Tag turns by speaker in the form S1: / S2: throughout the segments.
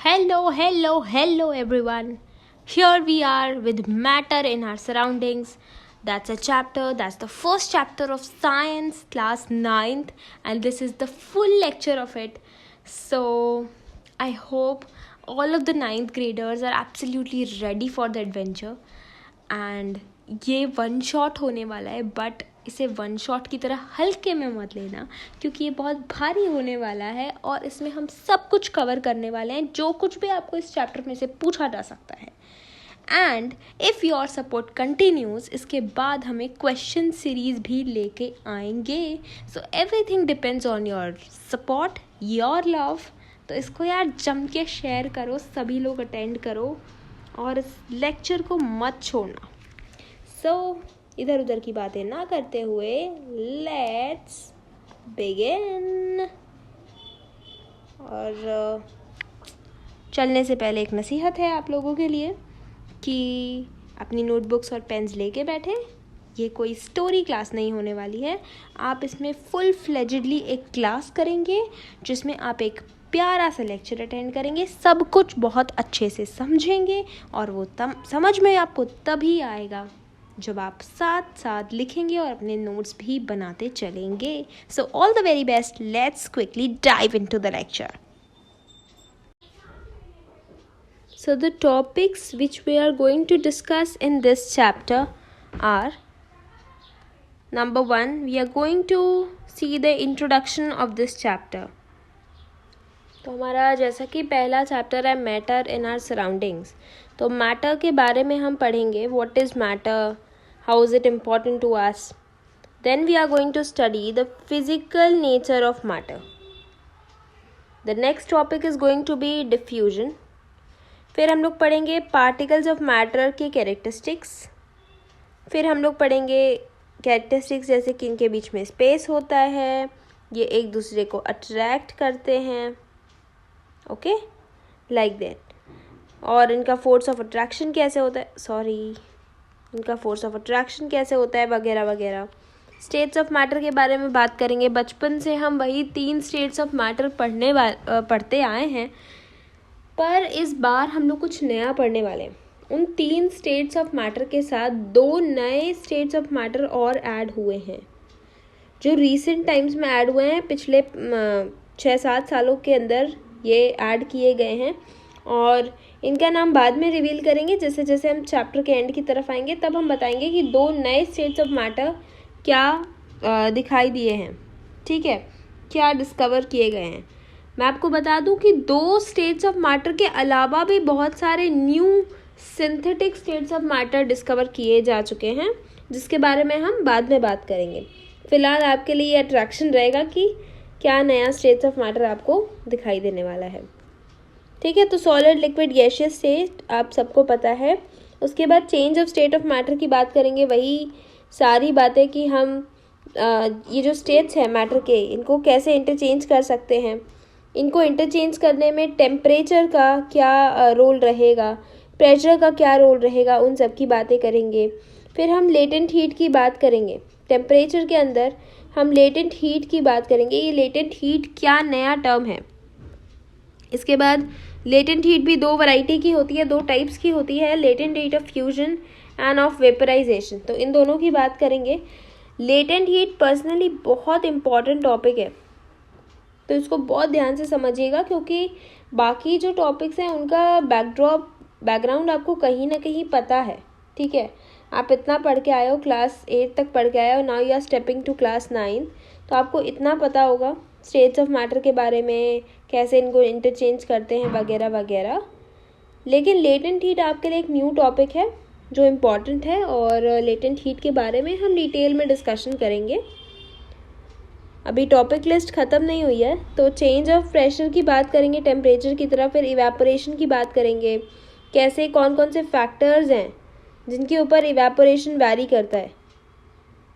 S1: Hello everyone. Here we are with matter in our surroundings. That's the first chapter of science, class ninth, and this is the full lecture of it. So, I hope all of the ninth graders are absolutely ready for the adventure. And ये one shot होने वाला है, but इसे one shot की तरह हल्के में मत लेना, क्योंकि ये बहुत भारी होने वाला है और इसमें हम सब कुछ कवर करने वाले हैं जो कुछ भी आपको इस चैप्टर में से पूछा जा सकता है. And if your support continues, इसके बाद हमें क्वेश्चन सीरीज भी लेके आएंगे. So everything depends on your support, your love. तो इसको यार जम के शेयर करो, सभी लोग अटेंड करो और इस लेक्चर को मत छोड़ना. सो इधर उधर की बातें ना करते हुए लेट्स बिगिन. और चलने से पहले एक नसीहत है आप लोगों के लिए कि अपनी नोटबुक्स और पेन्स लेके बैठे. ये कोई स्टोरी क्लास नहीं होने वाली है. आप इसमें फुल फ्लेजेडली एक क्लास करेंगे जिसमें आप एक प्यारा सा लेक्चर अटेंड करेंगे, सब कुछ बहुत अच्छे से समझेंगे और वो समझ में आपको तभी आएगा जब आप साथ साथ लिखेंगे और अपने नोट्स भी बनाते चलेंगे. So all the very best. Let's quickly dive into the lecture. So the topics which we are going to discuss in this chapter are: number 1, we are going to see the introduction of this chapter. तो हमारा जैसा कि पहला chapter है matter in our surroundings, तो matter के बारे में हम पढ़ेंगे. What is matter, how is it important to us. Then we are going to study the physical nature of matter. The next topic is going to be diffusion. फिर हम लोग पढ़ेंगे पार्टिकल्स ऑफ मैटर के characteristics. फिर हम लोग पढ़ेंगे characteristics जैसे कि इनके बीच में स्पेस होता है, ये एक दूसरे को अट्रैक्ट करते हैं, ओके, लाइक दैट. और इनका फोर्स ऑफ अट्रैक्शन कैसे होता है, वगैरह वगैरह. स्टेट्स ऑफ मैटर के बारे में बात करेंगे. बचपन से हम वही 3 स्टेट्स ऑफ मैटर पढ़ते आए हैं, पर इस बार हम लोग कुछ नया पढ़ने वाले हैं. उन 3 स्टेट्स ऑफ मैटर के साथ 2 नए स्टेट्स ऑफ मैटर और ऐड हुए हैं जो रिसेंट टाइम्स में ऐड हुए हैं. पिछले 6-7 सालों के अंदर ये ऐड किए गए हैं और इनका नाम बाद में रिवील करेंगे. जैसे जैसे हम चैप्टर के एंड की तरफ आएंगे तब हम बताएंगे कि 2 नए स्टेट्स ऑफ मैटर क्या दिखाई दिए हैं, ठीक है, क्या डिस्कवर किए गए हैं. मैं आपको बता दूं कि 2 स्टेट्स ऑफ मैटर के अलावा भी बहुत सारे new synthetic states of matter discover किए जा चुके हैं, जिसके बारे में हम बाद में बात करेंगे. फिलहाल आपके लिए ये अट्रैक्शन रहेगा कि क्या नया स्टेट्स ऑफ मैटर आपको दिखाई देने वाला है, ठीक है. तो सॉलिड, लिक्विड, गैसियस स्टेट आप सबको पता है. उसके बाद change of state of matter की बात करेंगे. वही सारी बातें कि हम ये जो स्टेट्स हैं मैटर के, इनको कैसे इंटरचेंज कर सकते हैं, इनको इंटरचेंज करने में टेम्परेचर का क्या रोल रहेगा, प्रेशर का क्या रोल रहेगा, उन सब की बातें करेंगे. फिर हम लेटेंट हीट की बात करेंगे. टेम्परेचर के अंदर हम लेटेंट हीट की बात करेंगे. ये लेटेंट हीट क्या नया टर्म है. इसके बाद लेटेंट हीट भी 2 वैरायटी की होती है, 2 टाइप्स की होती है, latent heat of fusion and of vaporisation. तो इन दोनों की बात करेंगे. लेटेंट हीट पर्सनली बहुत इंपॉर्टेंट टॉपिक है, तो इसको बहुत ध्यान से समझिएगा, क्योंकि बाकी जो टॉपिक्स हैं उनका बैकग्राउंड आपको कहीं ना कहीं पता है, ठीक है. आप इतना पढ़ के आए हो, क्लास 8 तक पढ़ के आए हो, now you are stepping to class 9, तो आपको इतना पता होगा स्टेट्स ऑफ मैटर के बारे में, कैसे इनको इंटरचेंज करते हैं वगैरह वगैरह. लेकिन लेटेंट हीट आपके लिए एक न्यू टॉपिक है जो इम्पॉर्टेंट है, और लेटेंट हीट के बारे में हम डिटेल में डिस्कशन करेंगे. अभी टॉपिक लिस्ट ख़त्म नहीं हुई है, तो चेंज ऑफ प्रेशर की बात करेंगे टेम्परेचर की तरफ. फिर इवेपोरेशन की बात करेंगे, कैसे कौन कौन से फैक्टर्स हैं जिनके ऊपर इवेपोरेशन वैरी करता है,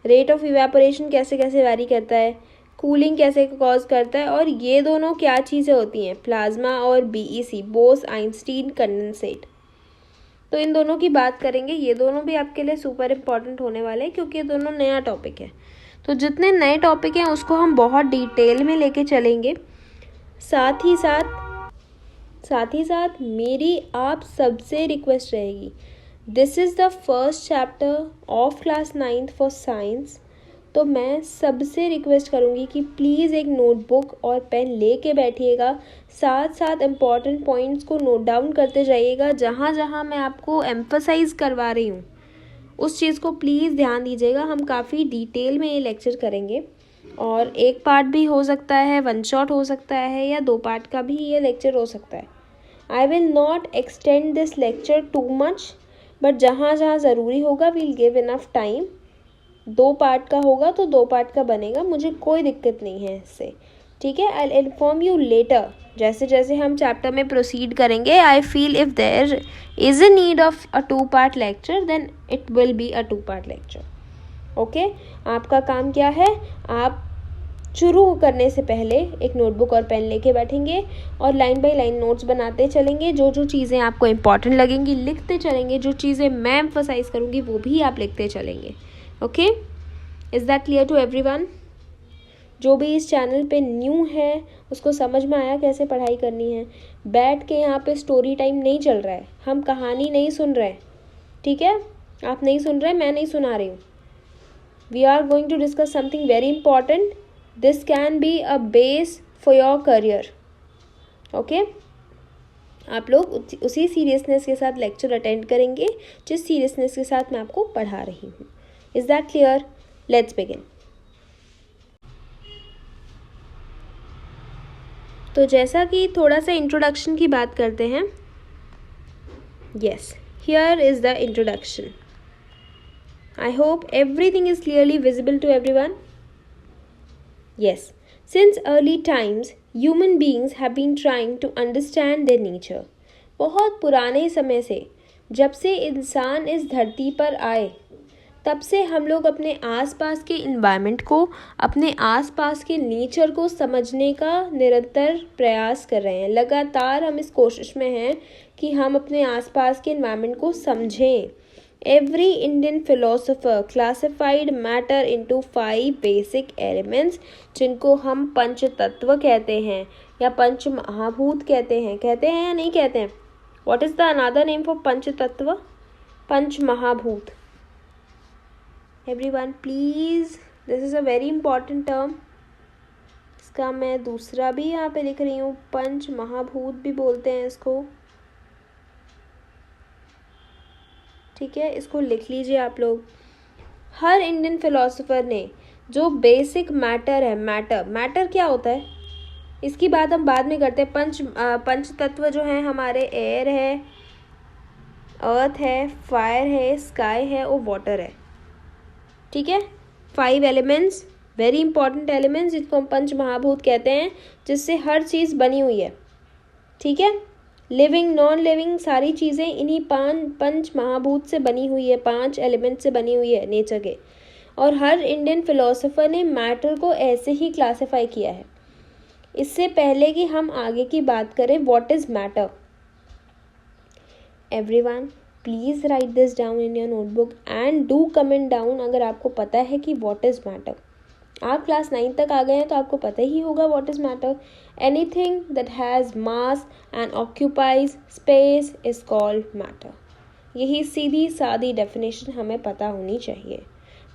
S1: रेट ऑफ इवेपोरेशन कैसे कैसे वैरी करता है, कूलिंग कैसे कॉज करता है, और ये दोनों क्या चीज़ें होती हैं, प्लाज्मा और BEC, बोस-आइंस्टीन कंडेंसेट. तो इन दोनों की बात करेंगे. ये दोनों भी आपके लिए सुपर इम्पॉर्टेंट होने वाले हैं, क्योंकि ये दोनों नया टॉपिक है. तो जितने नए टॉपिक हैं उसको हम बहुत डिटेल में लेके चलेंगे. साथ ही साथ साथ ही साथ मेरी आप सबसे रिक्वेस्ट रहेगी, this is the first chapter of class 9th for science, तो मैं सबसे रिक्वेस्ट करूँगी कि प्लीज़ एक नोटबुक और पेन लेके बैठिएगा, साथ साथ इम्पॉर्टेंट पॉइंट्स को नोट डाउन करते जाइएगा। जहाँ जहाँ मैं आपको एम्फसाइज़ करवा रही हूँ उस चीज़ को प्लीज़ ध्यान दीजिएगा। हम काफ़ी डिटेल में ये लेक्चर करेंगे और एक पार्ट भी हो सकता है, वन शॉट हो सकता है, या 2 पार्ट का भी ये लेक्चर हो सकता है। I will not extend this lecture too much, but जहाँ जहाँ ज़रूरी होगा we'll give enough time. 2 part का होगा तो 2 पार्ट का बनेगा, मुझे कोई दिक्कत नहीं है इससे, ठीक है। I will inform you later, जैसे जैसे हम चैप्टर में प्रोसीड करेंगे। I feel if there is a need of a 2 part lecture then it will be a 2 part lecture, okay. आपका काम क्या है, आप शुरू करने से पहले एक नोटबुक और पेन लेके बैठेंगे और लाइन बाय लाइन नोट्स बनाते चलेंगे। जो जो चीज़ें आपको इंपॉर्टेंट लगेंगी लिखते चलेंगे, जो चीज़ें मैं एम्फसाइज़ करूँगी वो भी आप लिखते चलेंगे, okay. Is that clear to everyone? जो भी इस चैनल पे न्यू है उसको समझ में आया कैसे पढ़ाई करनी है। बैठ के यहाँ पे स्टोरी टाइम नहीं चल रहा है, हम कहानी नहीं सुन रहे, ठीक है। आप नहीं सुन रहे, मैं नहीं सुना रही हूँ। We are going to discuss something very important, this can be a base for your career, okay. आप लोग उसी सीरियसनेस के साथ लेक्चर अटेंड करेंगे जिस सीरियसनेस के साथ मैं आपको पढ़ा रही हूँ। Is that clear? Let's begin. तो जैसा कि थोड़ा सा इंट्रोडक्शन की बात करते हैं। Yes, here is the introduction. I hope everything is clearly visible to everyone. Yes, since early times, human beings have been trying to understand their nature. बहुत पुराने समय से, जब से इंसान इस धरती पर आए, तब से हम लोग अपने आसपास के इन्वायरमेंट को, अपने आसपास के नेचर को समझने का निरंतर प्रयास कर रहे हैं। लगातार हम इस कोशिश में हैं कि हम अपने आसपास के इन्वायरमेंट को समझें। Every Indian philosopher classified matter into 5 basic elements, जिनको हम पंच तत्व कहते हैं या पंच महाभूत कहते हैं या नहीं कहते हैं? What is the another name for पंच तत्व? पंच महाभूत। Everyone please, this is a very important term. इसका मैं दूसरा भी यहाँ पे लिख रही हूँ, पंच महाभूत भी बोलते हैं इसको, ठीक है। इसको लिख लीजिए आप लोग। हर इंडियन फिलोसोफर ने जो बेसिक मैटर है, मैटर क्या होता है इसकी बात हम बाद में करते हैं। पंच तत्व जो हैं हमारे, एयर है, अर्थ है, फायर है, स्काई है और वाटर है, ठीक है। 5 एलिमेंट्स, वेरी इंपॉर्टेंट एलिमेंट्स, जिसको हम पंच महाभूत कहते हैं, जिससे हर चीज़ बनी हुई है, ठीक है। लिविंग, नॉन लिविंग, सारी चीज़ें इन्हीं पंच महाभूत से बनी हुई है, 5 एलिमेंट से बनी हुई है नेचर के। और हर इंडियन फिलोसोफर ने मैटर को ऐसे ही क्लासिफाई किया है। इससे पहले कि हम आगे की बात करें, what is matter, everyone please write this down in your notebook and do comment down अगर आपको पता है कि व्हाट इज़ मैटर। आप क्लास 9 तक आ गए हैं तो आपको पता ही होगा what is matter. Anything that has mass and occupies space is called matter. यही सीधी सादी डेफिनेशन हमें पता होनी चाहिए।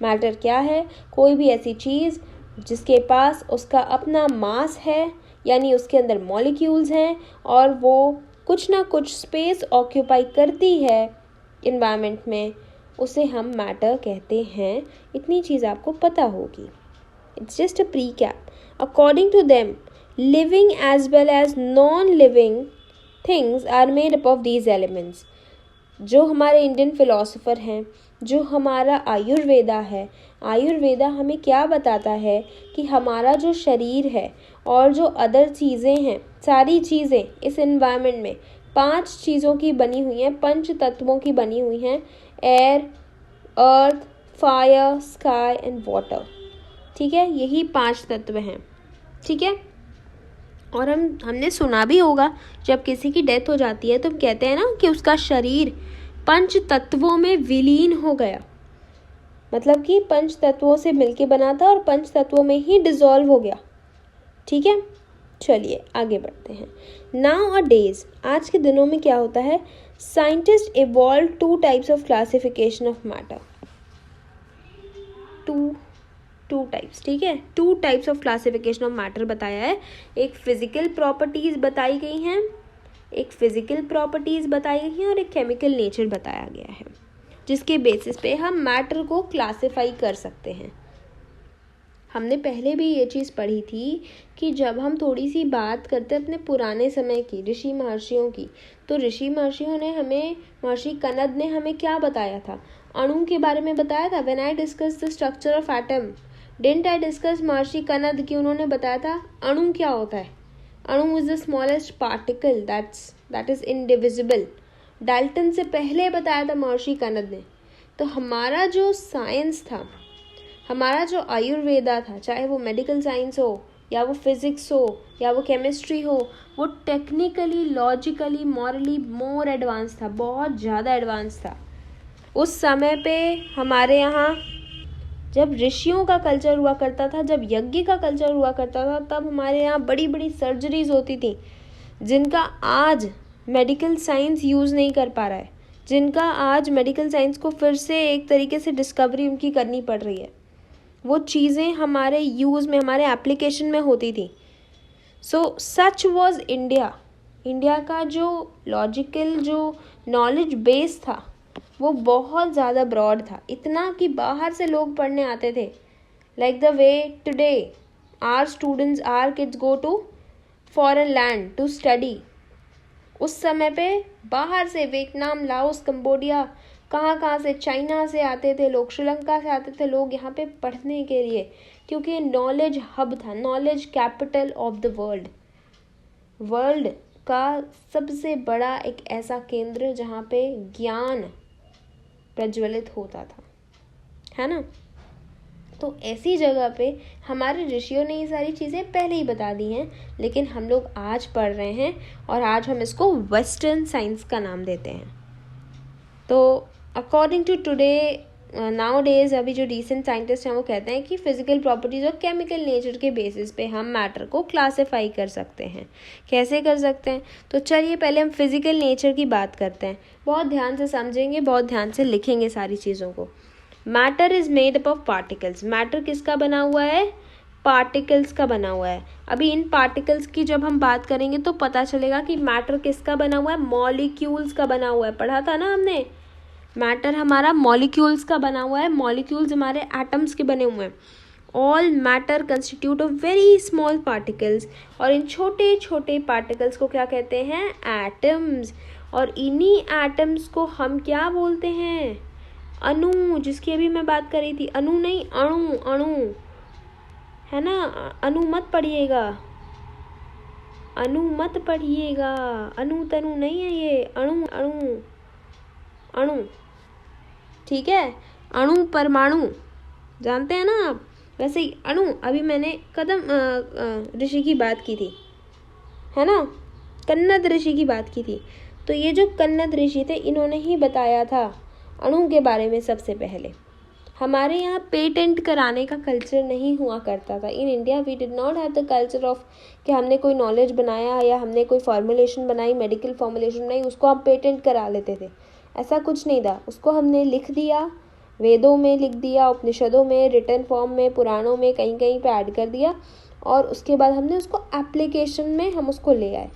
S1: मैटर क्या है? कोई भी ऐसी चीज़ जिसके पास उसका अपना मास है, यानी उसके अंदर मॉलिक्यूल्स हैं और वो कुछ ना कुछ स्पेस ऑक्यूपाई करती है इन्वायरमेंट में, उसे हम मैटर कहते हैं। इतनी चीज़ आपको पता होगी। It's just a recap. According to them, living as well as non-living things are made up of these elements. जो हमारे इंडियन फिलोसोफर हैं, जो हमारा आयुर्वेदा है, आयुर्वेदा हमें क्या बताता है कि हमारा जो शरीर है और जो अदर चीज़ें हैं, सारी चीज़ें इस एनवायरनमेंट में 5 चीज़ों की बनी हुई हैं, पंच तत्वों की बनी हुई हैं। Air, earth, fire, sky and water, ठीक है। यही 5 तत्व हैं, ठीक है। और हमने सुना भी होगा, जब किसी की डेथ हो जाती है तो हम कहते हैं ना कि उसका शरीर 5 तत्वों में विलीन हो गया, मतलब कि 5 तत्वों से मिलके बना था और 5 तत्वों में ही डिसॉल्व हो गया, ठीक है। चलिए आगे बढ़ते हैं। नाउ अ डेज, आज के दिनों में क्या होता है, scientist evolve 2 types of classification of matter. Two types, ठीक है, 2 types of classification of matter बताया है। एक फिजिकल प्रॉपर्टीज बताई गई हैं, और एक केमिकल नेचर बताया गया है, जिसके बेसिस पे हम मैटर को क्लासिफाई कर सकते हैं। हमने पहले भी ये चीज़ पढ़ी थी कि जब हम थोड़ी सी बात करते अपने पुराने समय की, ऋषि महर्षियों की, तो ऋषि महर्षियों ने हमें, महर्षि कनद ने हमें क्या बताया था, अणु के बारे में बताया था। When I discuss the structure of atom, didn't I discuss महर्षि कनद की, उन्होंने बताया था अणु क्या होता है। अणु is the smallest particle that is indivisible. Dalton से पहले बताया था महर्षि कनद ने। तो हमारा जो साइंस था, हमारा जो आयुर्वेदा था, चाहे वो मेडिकल साइंस हो या वो फिजिक्स हो या वो केमिस्ट्री हो, वो technically, logically, morally more advance था, बहुत ज़्यादा एडवांस था। उस समय पे हमारे यहाँ जब ऋषियों का कल्चर हुआ करता था, जब यज्ञ का कल्चर हुआ करता था, तब हमारे यहाँ बड़ी बड़ी सर्जरीज होती थी, जिनका आज मेडिकल साइंस यूज़ नहीं कर पा रहा है, जिनका आज मेडिकल साइंस को फिर से एक तरीके से डिस्कवरी उनकी करनी पड़ रही है। वो चीज़ें हमारे यूज़ में, हमारे एप्लीकेशन में होती थी। सो सच वॉज इंडिया। इंडिया का जो लॉजिकल, जो नॉलेज बेस था, वो बहुत ज़्यादा ब्रॉड था, इतना कि बाहर से लोग पढ़ने आते थे। Like the way today are students, are kids go to foreign land to study. उस समय पे बाहर से वियतनाम, लाओस, कंबोडिया, कहाँ से, चाइना से आते थे लोग, श्रीलंका से आते थे लोग यहाँ पे पढ़ने के लिए, क्योंकि नॉलेज हब था, knowledge capital of the world का सबसे बड़ा एक ऐसा केंद्र जहाँ पे ज्ञान प्रज्वलित होता था, है ना। तो ऐसी जगह पे हमारे ऋषियों ने ये सारी चीज़ें पहले ही बता दी हैं, लेकिन हम लोग आज पढ़ रहे हैं और आज हम इसको वेस्टर्न साइंस का नाम देते हैं। तो according to today, nowadays, अभी जो रिसेंट साइंटिस्ट हैं वो कहते हैं कि फिजिकल प्रॉपर्टीज़ और केमिकल नेचर के बेसिस पे हम मैटर को क्लासीफाई कर सकते हैं। कैसे कर सकते हैं, तो चलिए पहले हम फिजिकल नेचर की बात करते हैं। बहुत ध्यान से समझेंगे, बहुत ध्यान से लिखेंगे सारी चीज़ों को। Matter is made up of particles. Matter किसका बना हुआ है, पार्टिकल्स का बना हुआ है। अभी इन पार्टिकल्स की जब हम बात करेंगे तो पता चलेगा कि मैटर किसका बना हुआ है, मॉलिक्यूल्स का बना हुआ है। पढ़ा था ना हमने, मैटर हमारा मॉलिक्यूल्स का बना हुआ है, मॉलिक्यूल्स हमारे एटम्स के बने हुए हैं। All matter constitute of very small particles, और इन छोटे छोटे पार्टिकल्स को क्या कहते हैं, एटम्स। और इन्हीं एटम्स को हम क्या बोलते हैं, अणु, जिसकी अभी मैं बात कर रही थी। अणु नहीं, अणु, अणु है ना, अणु मत पढ़िएगा, अणु मत पढ़िएगा, अणु तनु नहीं है ये, अणु, अणु, अणु, ठीक है। अणु, परमाणु जानते हैं ना आप, वैसे ही अणु। अभी मैंने कदम ऋषि की बात की थी, है ना, कन्नद ऋषि की बात की थी। तो ये जो कन्नद ऋषि थे, इन्होंने ही बताया था अणु के बारे में सबसे पहले। हमारे यहाँ पेटेंट कराने का कल्चर नहीं हुआ करता था। In India we did not have the culture of कि हमने कोई नॉलेज बनाया या हमने कोई फॉर्मुलेशन बनाई, मेडिकल फॉर्मुलेशन बनाई, उसको हम पेटेंट करा लेते थे। ऐसा कुछ नहीं था। उसको हमने लिख दिया, वेदों में लिख दिया, उपनिषदों में, रिटन फॉर्म में, पुराणों में, कहीं कहीं पे ऐड कर दिया, और उसके बाद हमने उसको एप्लीकेशन में हम उसको ले आए।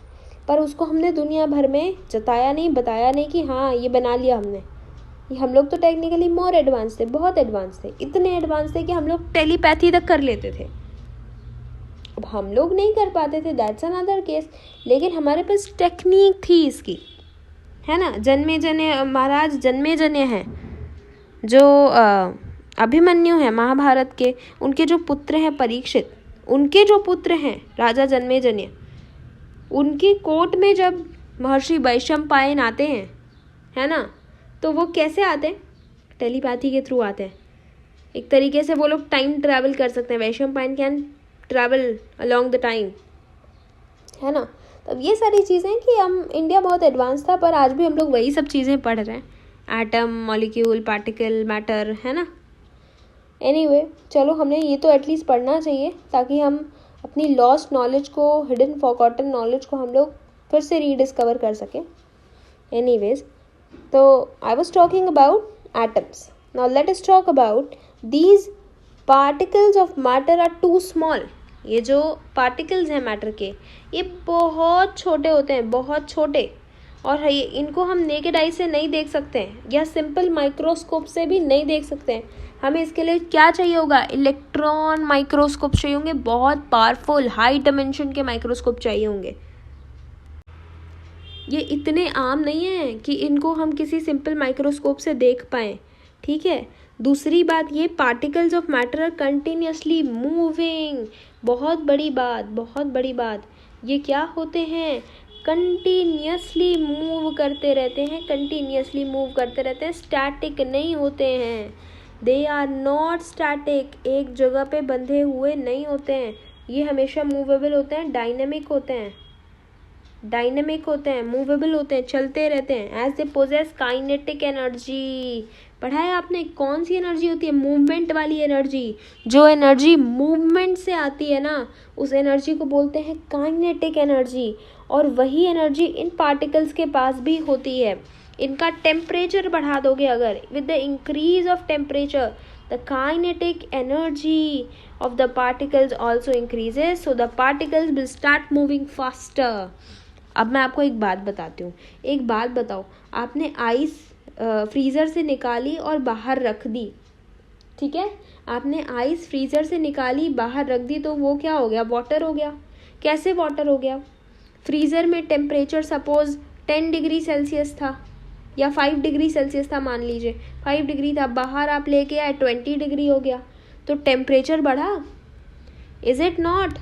S1: पर उसको हमने दुनिया भर में जताया नहीं, बताया नहीं कि हाँ ये बना लिया हमने। हम लोग तो टेक्निकली मोर एडवांस थे, बहुत एडवांस थे, इतने एडवांस थे कि हम लोग टेलीपैथी तक कर लेते थे। अब हम लोग नहीं कर पाते थे, दैट्स अनदर केस, लेकिन हमारे पास टेक्निक थी इसकी, है ना। जन्मेजय महाराज, जन्मेजय हैं जो अभिमन्यु हैं महाभारत के, उनके जो पुत्र हैं परीक्षित, उनके जो पुत्र हैं राजा जन्मेजय, उनकी कोर्ट में जब महर्षि वैशंपायन आते हैं, है ना, तो वो कैसे आते हैं, टेलीपैथी के थ्रू आते हैं। एक तरीके से वो लोग टाइम ट्रैवल कर सकते हैं। Vaishampayan can travel along the time, है ना। तब ये सारी चीज़ें कि हम, इंडिया बहुत एडवांस था, पर आज भी हम लोग वही सब चीज़ें पढ़ रहे हैं, एटम, मॉलिक्यूल, पार्टिकल, मैटर, है ना। एनीवे, चलो हमने ये तो एटलीस्ट पढ़ना चाहिए, ताकि हम अपनी लॉस्ट नॉलेज को, हिडन फॉरगॉटन नॉलेज को हम लोग फिर से रीडिस्कवर कर सकें. एनीवेज, तो I was talking about atoms. Now let us talk about these particles of matter are too small. ये जो पार्टिकल्स हैं मैटर के, ये बहुत छोटे होते हैं, बहुत छोटे, और ये इनको हम नेकेड आई से नहीं देख सकते हैं या सिंपल माइक्रोस्कोप से भी नहीं देख सकते हैं. हमें इसके लिए क्या चाहिए होगा? इलेक्ट्रॉन माइक्रोस्कोप चाहिए होंगे, बहुत पावरफुल हाई डायमेंशन के माइक्रोस्कोप चाहिए होंगे. ये इतने आम नहीं है कि इनको हम किसी सिंपल माइक्रोस्कोप से देख पाएँ. ठीक है. दूसरी बात, ये particles of matter are continuously moving. बहुत बड़ी बात, बहुत बड़ी बात. ये क्या होते हैं? कंटिन्यूसली मूव करते रहते हैं, कंटिन्यूसली मूव करते रहते हैं, स्टैटिक नहीं होते हैं. दे आर नॉट स्टैटिक, एक जगह पे बंधे हुए नहीं होते हैं. ये हमेशा मूवेबल होते हैं, डायनेमिक होते हैं, डायनेमिक होते हैं, मूवेबल होते हैं, चलते रहते हैं. As they possess kinetic energy. पढ़ा है आपने? कौन सी एनर्जी होती है? मूवमेंट वाली एनर्जी. जो एनर्जी मूवमेंट से आती है ना, उस एनर्जी को बोलते हैं काइनेटिक एनर्जी. और वही एनर्जी इन पार्टिकल्स के पास भी होती है. इनका टेम्परेचर बढ़ा दोगे अगर, with the increase of temperature the kinetic energy of the particles also increases, so the particles will start moving faster. अब मैं आपको एक बात बताती हूँ. एक बात बताओ, आपने आइस फ्रीज़र से निकाली और बाहर रख दी. ठीक है, आपने आइस फ्रीज़र से निकाली, बाहर रख दी, तो वो क्या हो गया? वाटर हो गया. कैसे वाटर हो गया? फ्रीज़र में टेम्परेचर सपोज 10 डिग्री सेल्सियस था या 5 डिग्री सेल्सियस था, मान लीजिए 5 डिग्री था, बाहर आप लेके आए 20 डिग्री हो गया, तो टेम्परेचर बढ़ा. Is it not?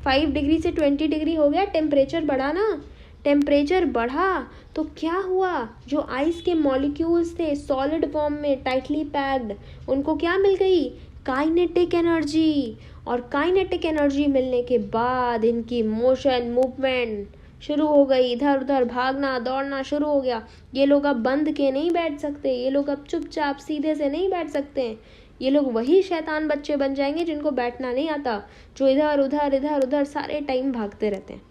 S1: 5 डिग्री से 20 डिग्री हो गया, टेम्परेचर बढ़ा ना. टेम्परेचर बढ़ा तो क्या हुआ? जो आइस के मॉलिक्यूल्स थे सॉलिड फॉर्म में टाइटली पैक्ड, उनको क्या मिल गई? Kinetic energy. और काइनेटिक एनर्जी मिलने के बाद इनकी मोशन, मूवमेंट शुरू हो गई, इधर उधर भागना दौड़ना शुरू हो गया. ये लोग अब बंद के नहीं बैठ सकते, ये लोग अब चुपचाप सीधे से नहीं बैठ सकते हैं. ये लोग वही शैतान बच्चे बन जाएंगे जिनको बैठना नहीं आता, जो इधर उधर सारे टाइम भागते रहते हैं.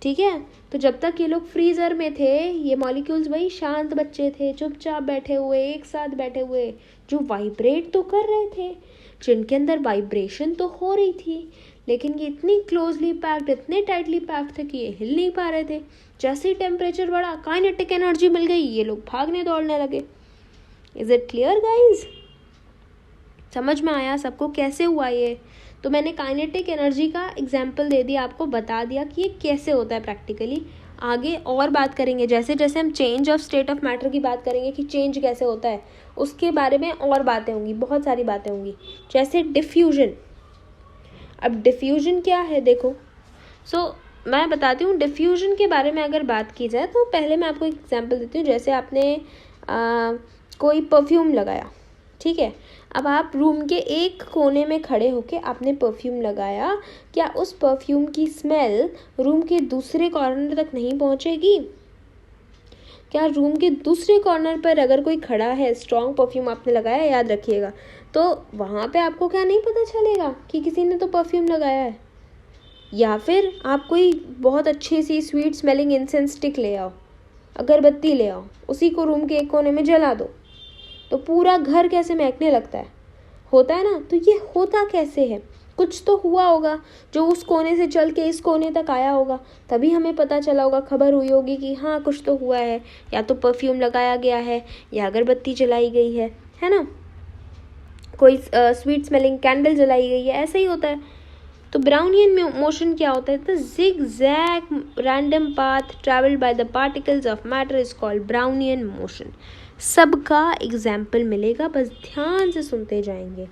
S1: ठीक है. तो जब तक ये लोग फ्रीज़र में थे, ये मॉलिक्यूल्स वही शांत बच्चे थे, चुपचाप बैठे हुए, एक साथ बैठे हुए, जो वाइब्रेट तो कर रहे थे, जिनके अंदर वाइब्रेशन तो हो रही थी, लेकिन ये इतनी क्लोजली पैक्ड, इतने टाइटली पैक्ड थे कि ये हिल नहीं पा रहे थे. जैसे ही टेम्परेचर बढ़ा, काइनेटिक एनर्जी मिल गई, ये लोग भागने दौड़ने लगे. Is it clear guys? समझ में आया सबको कैसे हुआ ये? तो मैंने काइनेटिक एनर्जी का एग्जाम्पल दे दिया, आपको बता दिया कि ये कैसे होता है प्रैक्टिकली. आगे और बात करेंगे, जैसे जैसे हम change of state of matter की बात करेंगे कि चेंज कैसे होता है, उसके बारे में और बातें होंगी, बहुत सारी बातें होंगी. जैसे डिफ्यूजन. अब डिफ्यूजन क्या है? देखो, मैं बताती हूँ डिफ्यूजन के बारे में. अगर बात की जाए तो पहले मैं आपको एक एग्जाम्पल देती हूँ. जैसे आपने कोई परफ्यूम लगाया. ठीक है. अब आप रूम के एक कोने में खड़े होके आपने परफ्यूम लगाया. क्या उस परफ्यूम की स्मेल रूम के दूसरे कॉर्नर तक नहीं पहुंचेगी? क्या रूम के दूसरे कॉर्नर पर अगर कोई खड़ा है, स्ट्रॉन्ग परफ्यूम आपने लगाया, याद रखिएगा, तो वहाँ पे आपको क्या नहीं पता चलेगा कि किसी ने तो परफ्यूम लगाया है? या फिर आप कोई बहुत अच्छी सी स्वीट स्मेलिंग इंसेंस स्टिक ले आओ, अगरबत्ती ले आओ, उसी को रूम के एक कोने में जला दो, तो पूरा घर कैसे महकने लगता है? होता है ना. तो ये होता कैसे है? कुछ तो हुआ होगा जो उस कोने से चल के इस कोने तक आया होगा, तभी हमें पता चला होगा, खबर हुई होगी कि हाँ कुछ तो हुआ है, या तो परफ्यूम लगाया गया है या अगरबत्ती जलाई गई है ना, कोई स्वीट स्मेलिंग कैंडल जलाई गई है, ऐसा ही होता है. तो ब्राउनियन मोशन क्या होता है? The zigzag random path travelled by the particles of matter is called Brownian motion. सबका एग्जाम्पल मिलेगा, बस ध्यान से सुनते जाएंगे.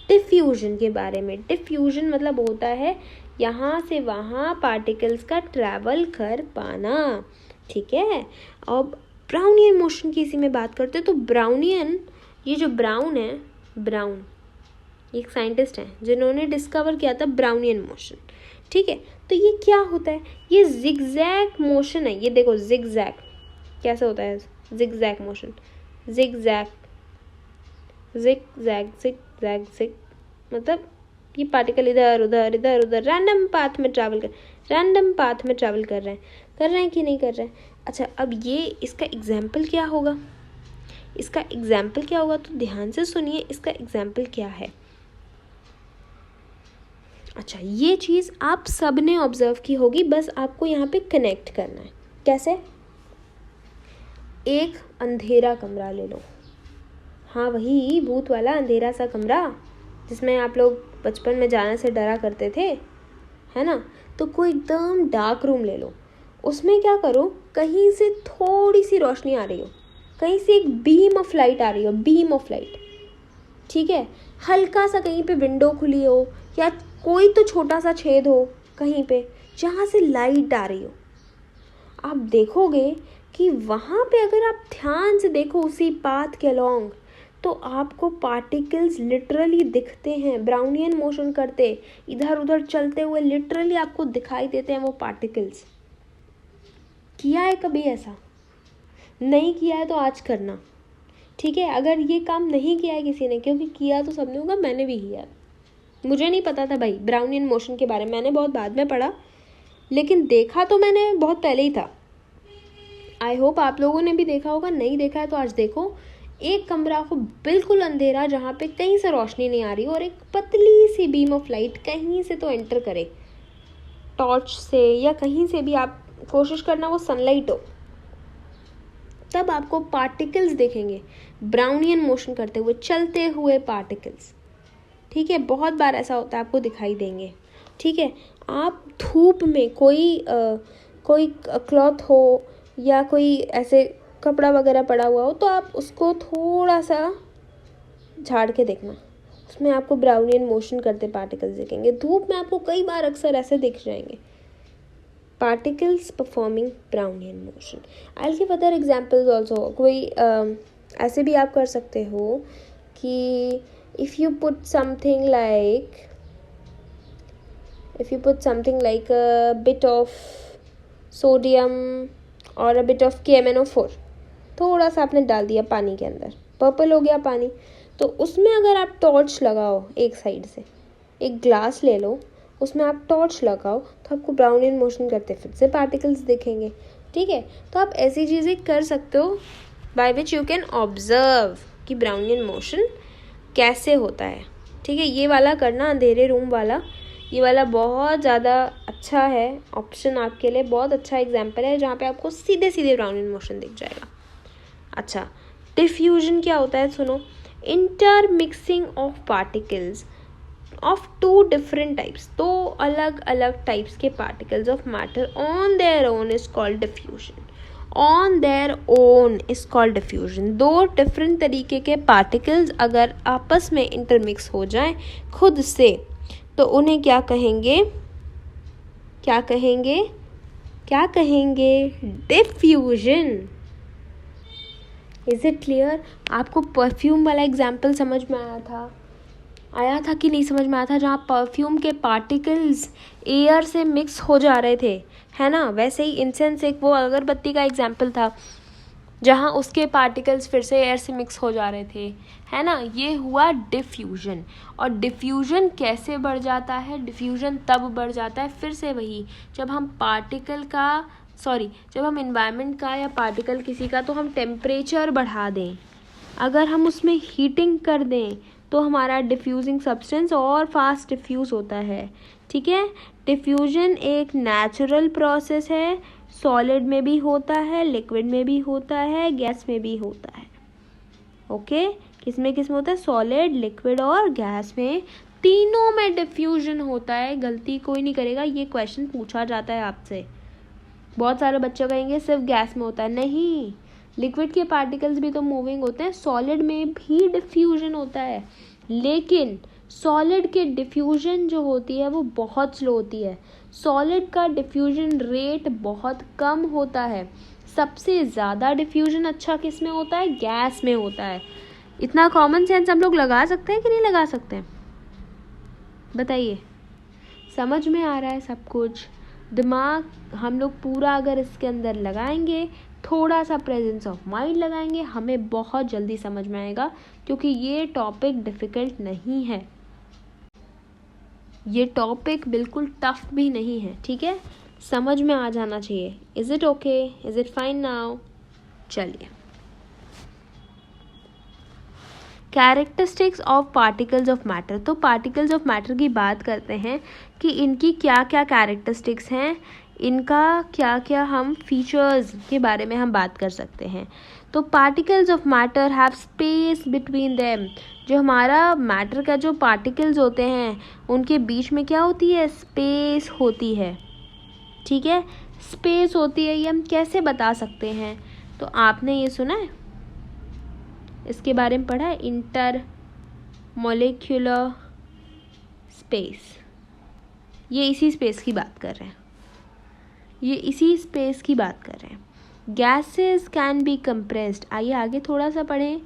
S1: डिफ्यूजन के बारे में. डिफ्यूजन मतलब होता है यहाँ से वहाँ पार्टिकल्स का ट्रैवल कर पाना. ठीक है. अब ब्राउनियन मोशन की इसी में बात करते हैं. तो ब्राउनियन, ये जो ब्राउन है, ब्राउन एक साइंटिस्ट हैं जिन्होंने डिस्कवर किया था ब्राउनियन मोशन. ठीक है. तो ये क्या होता है? ये जिगजैग मोशन है. ये देखो जिगजैग कैसे होता है? Zigzag motion, zigzag zigzag zigzag zig, मतलब ये पार्टिकल इधर उधर रैंडम पाथ में ट्रैवल कर रहे हैं कि नहीं कर रहे हैं। अच्छा, अब ये इसका एग्जाम्पल क्या होगा, तो ध्यान से सुनिए, इसका एग्जाम्पल क्या है। अच्छा, ये चीज़ आप सब ने ऑब्जर्व की होगी, बस आपको यहाँ पे कनेक्ट करना है। कैसे? एक अंधेरा कमरा ले लो, हाँ वही भूत वाला अंधेरा सा कमरा जिसमें आप लोग बचपन में जाने से डरा करते थे, है ना। तो कोई एकदम डार्क रूम ले लो, उसमें क्या करो, कहीं से थोड़ी सी रोशनी आ रही हो, कहीं से एक बीम ऑफ लाइट आ रही हो, ठीक है। हल्का सा कहीं पे विंडो खुली हो या कोई तो छोटा सा छेद हो कहीं पे जहाँ से लाइट आ रही हो। आप देखोगे कि वहाँ पे अगर आप ध्यान से देखो उसी पाथ के अलोंग, तो आपको पार्टिकल्स लिटरली दिखते हैं, ब्राउनियन मोशन करते, इधर उधर चलते हुए लिटरली आपको दिखाई देते हैं वो पार्टिकल्स। किया है कभी ऐसा? नहीं किया है तो आज करना, ठीक है। अगर ये काम नहीं किया है किसी ने, क्योंकि किया तो सबने होगा, मैंने भी किया, मुझे नहीं पता था भाई ब्राउनियन मोशन के बारे में, मैंने बहुत बाद में पढ़ा, लेकिन देखा तो मैंने बहुत पहले ही था। आई होप आप लोगों ने भी देखा होगा, नहीं देखा है तो आज देखो। एक कमरा को बिल्कुल अंधेरा, जहाँ पे कहीं से रोशनी नहीं आ रही, और एक पतली सी बीम ऑफ लाइट कहीं से तो एंटर करे, टॉर्च से या कहीं से भी, आप कोशिश करना वो सनलाइट हो, तब आपको पार्टिकल्स देखेंगे, ब्राउनियन मोशन करते हुए, चलते हुए पार्टिकल्स, ठीक है। बहुत बार ऐसा होता है, आपको दिखाई देंगे, ठीक है। आप धूप में कोई क्लॉथ हो या कोई ऐसे कपड़ा वगैरह पड़ा हुआ हो, तो आप उसको थोड़ा सा झाड़ के देखना, उसमें आपको ब्राउनियन मोशन करते पार्टिकल्स दिखेंगे। धूप में आपको कई बार अक्सर ऐसे दिख जाएंगे, particles performing Brownian motion. I will give other examples also. कोई ऐसे भी आप कर सकते हो कि if you put something like a bit of sodium और a bit of KMNO4, थोड़ा सा आपने डाल दिया पानी के अंदर, पर्पल हो गया पानी, तो उसमें अगर आप टॉर्च लगाओ, एक साइड से एक ग्लास ले लो, उसमें आप टॉर्च लगाओ, तो आपको ब्राउनियन मोशन करते फिर से पार्टिकल्स दिखेंगे, ठीक है। तो आप ऐसी चीज़ें कर सकते हो by which you can observe कि ब्राउनियन मोशन कैसे होता है, ठीक है। ये वाला करना, अंधेरे रूम वाला, ये वाला बहुत ज़्यादा अच्छा है ऑप्शन आपके लिए, बहुत अच्छा एग्जाम्पल है जहाँ पे आपको सीधे सीधे ब्राउनियन मोशन दिख जाएगा। अच्छा, डिफ्यूजन क्या होता है, सुनो। Intermixing of particles of two different types, दो अलग अलग टाइप्स के particles of matter on their own is called diffusion. On their own is called diffusion. दो डिफरेंट तरीके के पार्टिकल्स अगर आपस में इंटरमिक्स हो जाएं खुद से, तो उन्हें क्या कहेंगे, डिफ्यूजन। Is it clear? आपको परफ्यूम वाला एग्जाम्पल समझ में आया था कि नहीं समझ में आया था, जहाँ परफ्यूम के पार्टिकल्स एयर से मिक्स हो जा रहे थे, है ना। वैसे ही इंसेंस एक वो अगरबत्ती का एग्जाम्पल था, जहाँ उसके पार्टिकल्स फिर से एयर से मिक्स हो जा रहे थे, है ना। ये हुआ डिफ्यूजन। और डिफ्यूजन कैसे बढ़ जाता है? डिफ्यूजन तब बढ़ जाता है, फिर से वही, जब हम इन्वायरमेंट का या पार्टिकल किसी का, तो हम टेम्परेचर बढ़ा दें, अगर हम उसमें हीटिंग कर दें, तो हमारा डिफ्यूजिंग सब्सटेंस और फास्ट डिफ्यूज़ होता है, ठीक है। डिफ्यूजन एक नेचुरल प्रोसेस है, सॉलिड में भी होता है, लिक्विड में भी होता है, गैस में भी होता है, ओके। किस में होता है? सॉलिड, लिक्विड और गैस में, तीनों में डिफ्यूजन होता है। गलती कोई नहीं करेगा, ये क्वेश्चन पूछा जाता है आपसे। बहुत सारे बच्चे कहेंगे सिर्फ गैस में होता है, नहीं, लिक्विड के पार्टिकल्स भी तो मूविंग होते हैं, सॉलिड में भी डिफ्यूजन होता है, लेकिन सॉलिड के डिफ्यूजन जो होती है वो बहुत स्लो होती है। सॉलिड का डिफ्यूजन रेट बहुत कम होता है। सबसे ज़्यादा डिफ्यूजन अच्छा किस में होता है? गैस में होता है। इतना कॉमन सेंस हम लोग लगा सकते हैं कि नहीं लगा सकते हैं? बताइए, समझ में आ रहा है सब कुछ? दिमाग हम लोग पूरा अगर इसके अंदर लगाएंगे, थोड़ा सा प्रेजेंस ऑफ माइंड लगाएंगे, हमें बहुत जल्दी समझ में आएगा, क्योंकि ये टॉपिक डिफ़िकल्ट नहीं है। ये टॉपिक बिल्कुल टफ भी नहीं है, ठीक है, समझ में आ जाना चाहिए. Is it okay? Is it fine now? चलिए, characteristics of particles of matter. तो पार्टिकल्स ऑफ मैटर की बात करते हैं कि इनकी क्या क्या कैरेक्टरिस्टिक्स हैं, इनका क्या क्या हम फीचर्स के बारे में हम बात कर सकते हैं. तो particles of matter have space between them. जो हमारा मैटर का जो पार्टिकल्स होते हैं उनके बीच में क्या होती है? स्पेस होती है, ठीक है, स्पेस होती है. ये हम कैसे बता सकते हैं? तो आपने ये सुना है, इसके बारे में पढ़ा है, इंटर मॉलिक्यूलर स्पेस. ये इसी स्पेस की बात कर रहे हैं, ये इसी स्पेस की बात कर रहे हैं. Gases can be compressed. आइए आगे थोड़ा सा पढ़ें.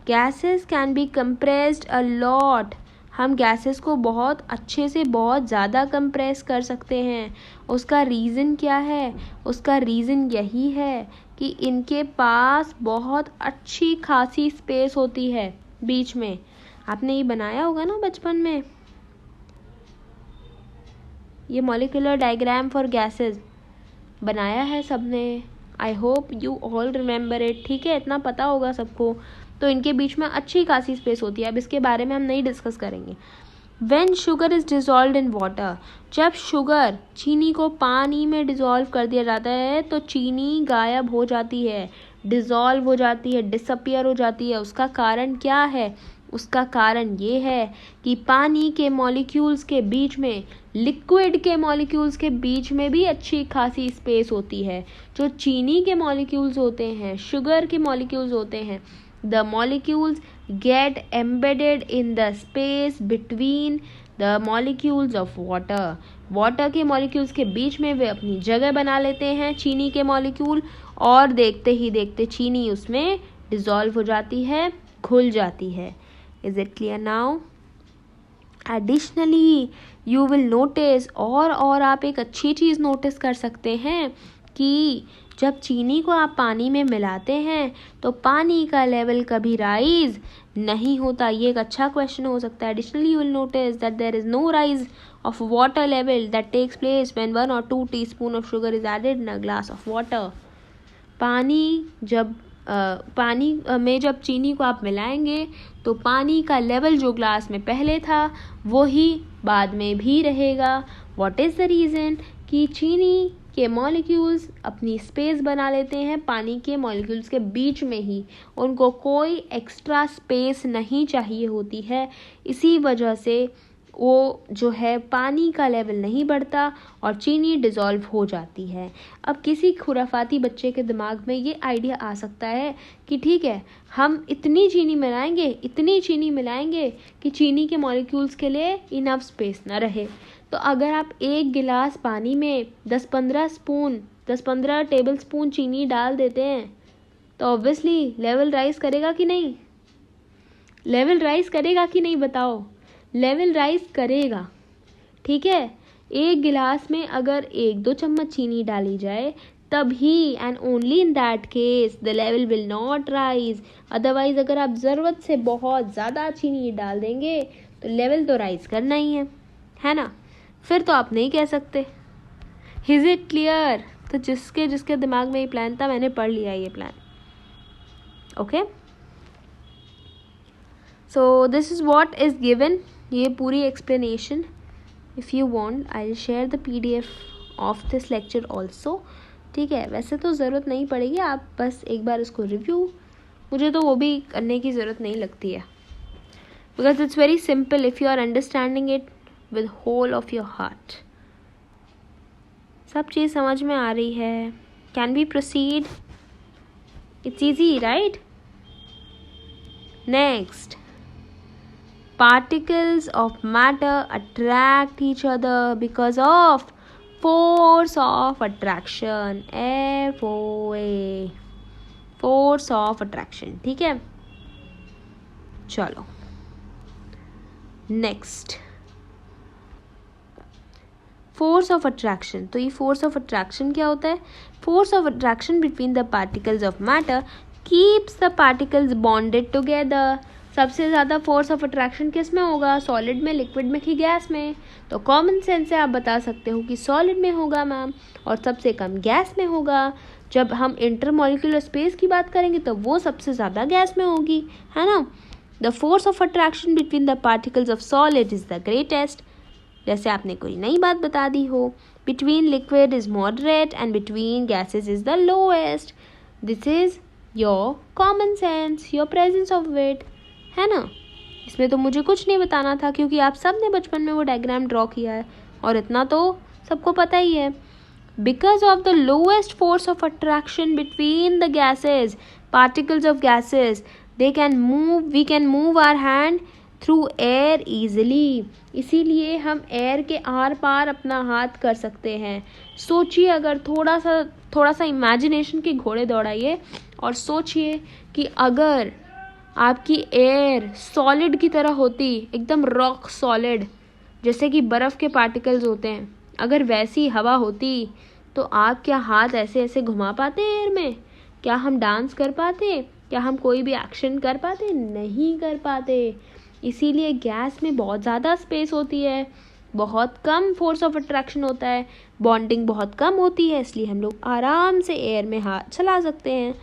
S1: Gases can be compressed a lot. हम गैसेस को बहुत अच्छे से बहुत ज़्यादा कंप्रेस कर सकते हैं. उसका रीज़न क्या है? उसका रीज़न यही है कि इनके पास बहुत अच्छी खासी स्पेस होती है बीच में. आपने ये बनाया होगा ना बचपन में, ये मॉलिक्यूलर डायग्राम फॉर गैसेस बनाया है सबने. आई hope you all remember it. ठीक है, इतना पता होगा सबको. तो इनके बीच में अच्छी खासी स्पेस होती है. अब इसके बारे में हम नहीं डिस्कस करेंगे. When sugar is dissolved in water, जब शुगर चीनी को पानी में डिज़ोल्व कर दिया जाता है तो चीनी गायब हो जाती है, डिज़ोल्व हो जाती है, डिसअपियर हो जाती है. उसका कारण क्या है? उसका कारण ये है कि पानी के मॉलिक्यूल्स के बीच में, लिक्विड के मॉलिक्यूल्स के बीच में भी अच्छी खासी स्पेस होती है. जो चीनी के मॉलिक्यूल्स होते हैं, शुगर के मॉलिक्यूल्स होते हैं, the molecules get embedded in the space between the molecules of water. Water के मॉलिक्यूल्स के बीच में वे अपनी जगह बना लेते हैं चीनी के मॉलिक्यूल, और देखते ही देखते चीनी उसमें डिज़ोल्व हो जाती है, घुल जाती है. Is it clear now? Additionally you will notice, और आप एक अच्छी चीज़ नोटिस कर सकते हैं कि जब चीनी को आप पानी में मिलाते हैं तो पानी का लेवल कभी राइज नहीं होता. ये एक अच्छा क्वेश्चन हो सकता है. Additionally you will notice that there is no rise of water level that takes place when 1 or 2 teaspoon of sugar is added in a glass of water. पानी में जब चीनी को आप मिलाएंगे तो पानी का लेवल जो ग्लास में पहले था वो ही बाद में भी रहेगा. What is the reason? कि चीनी के मॉलिक्यूल्स अपनी स्पेस बना लेते हैं पानी के मॉलिक्यूल्स के बीच में ही. उनको कोई एक्स्ट्रा स्पेस नहीं चाहिए होती है. इसी वजह से वो जो है पानी का लेवल नहीं बढ़ता और चीनी डिज़ोल्व हो जाती है. अब किसी खुराफाती बच्चे के दिमाग में ये आइडिया आ सकता है कि ठीक है, हम इतनी चीनी मिलाएंगे कि चीनी के मॉलिक्यूल्स के लिए इनफ स्पेस ना रहे. तो अगर आप एक गिलास पानी में 10-15 टेबल स्पून चीनी डाल देते हैं तो ऑब्वियसली लेवल राइज करेगा कि नहीं? बताओ. लेवल राइज करेगा, ठीक है. एक गिलास में अगर 1-2 चम्मच चीनी डाली जाए तभी, and only in that case, the level will not rise. Otherwise अगर आप ज़रूरत से बहुत ज़्यादा चीनी डाल देंगे तो लेवल तो राइज करना ही है ना. फिर तो आप नहीं कह सकते. Is it clear? तो जिसके दिमाग में ये प्लान था, मैंने पढ़ लिया ये plan. Okay, so this is what is given. ये पूरी explanation, if you want I will share the PDF of this lecture also. ठीक है, वैसे तो ज़रूरत नहीं पड़ेगी, आप बस एक बार इसको रिव्यू, मुझे तो वो भी करने की ज़रूरत नहीं लगती है, because it's very simple if you are understanding it with whole of your heart. सब चीज़ समझ में आ रही है. Can we proceed? It's easy, right? Next, particles of matter attract each other because of force of attraction. FOA, force of attraction. ठीक है, चलो next, force of attraction. तो ये फोर्स ऑफ अट्रैक्शन क्या होता है? Force of attraction between the particles of matter keeps the particles bonded together. सबसे ज़्यादा फोर्स ऑफ अट्रैक्शन किस में होगा, सॉलिड में, लिक्विड में कि गैस में? तो कॉमन सेंस से आप बता सकते हो कि सॉलिड में होगा मैम, और सबसे कम गैस में होगा। जब हम इंटरमॉलिक्यूलर स्पेस की बात करेंगे तो वो सबसे ज़्यादा गैस में होगी, है ना। The force of attraction between the particles of solid is the greatest, जैसे आपने कोई नई बात बता दी हो। Between liquid is moderate and between gases is the lowest. This is your common sense, your presence of weight, है ना। इसमें तो मुझे कुछ नहीं बताना था, क्योंकि आप सब ने बचपन में वो डायग्राम ड्रॉ किया है और इतना तो सबको पता ही है। Because of the lowest force of attraction between the gases, particles of gases, we can move our hand through air easily. इसीलिए हम एयर के आर पार अपना हाथ कर सकते हैं। सोचिए, अगर थोड़ा सा इमेजिनेशन के घोड़े दौड़ाइए और सोचिए कि अगर आपकी एयर सॉलिड की तरह होती, एकदम रॉक सॉलिड, जैसे कि बर्फ़ के पार्टिकल्स होते हैं, अगर वैसी हवा होती तो आप क्या हाथ ऐसे ऐसे घुमा पाते एयर में? क्या हम डांस कर पाते? क्या हम कोई भी एक्शन कर पाते? नहीं कर पाते। इसीलिए गैस में बहुत ज़्यादा स्पेस होती है, बहुत कम फोर्स ऑफ अट्रैक्शन होता है, बॉन्डिंग बहुत कम होती है, इसलिए हम लोग आराम से एयर में हाथ चला सकते हैं।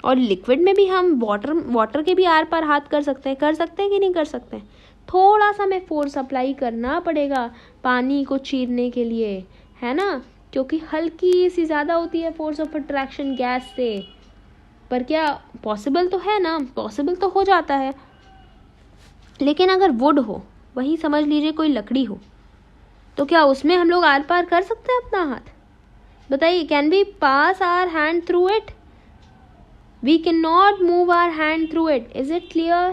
S1: और लिक्विड में भी हम वाटर के भी आर पार हाथ कर सकते हैं कि नहीं कर सकते? थोड़ा सा हमें फोर्स अप्लाई करना पड़ेगा पानी को चीरने के लिए, है ना, क्योंकि हल्की सी ज़्यादा होती है फोर्स ऑफ अट्रैक्शन गैस से। पर क्या पॉसिबल तो है ना, पॉसिबल तो हो जाता है। लेकिन अगर वुड हो, वही समझ लीजिए कोई लकड़ी हो, तो क्या उसमें हम लोग आर पार कर सकते हैं अपना हाथ? बताइए, can we pass our hand through it? We cannot move our hand through it. Is it clear?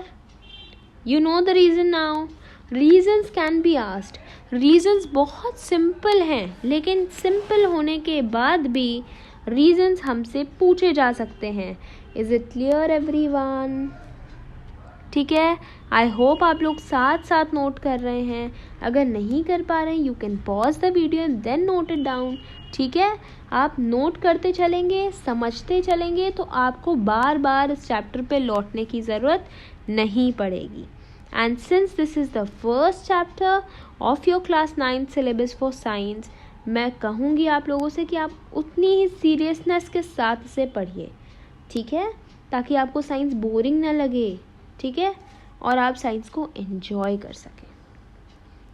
S1: You know the reason now. Reasons can be asked. Reasons बहुत simple हैं, लेकिन simple होने के बाद भी reasons हमसे पूछे जा सकते हैं। Is it clear everyone? ठीक है, आई होप आप लोग साथ साथ नोट कर रहे हैं। अगर नहीं कर पा रहे हैं, you can pause the video and then note it down. ठीक है, आप नोट करते चलेंगे, समझते चलेंगे, तो आपको बार बार इस चैप्टर पे लौटने की ज़रूरत नहीं पड़ेगी। And since this is the first chapter of your class 9 syllabus for science, मैं कहूँगी आप लोगों से कि आप उतनी ही सीरियसनेस के साथ इसे पढ़िए, ठीक है, ताकि आपको साइंस बोरिंग ना लगे, ठीक है, और आप साइंस को एंजॉय कर सकें।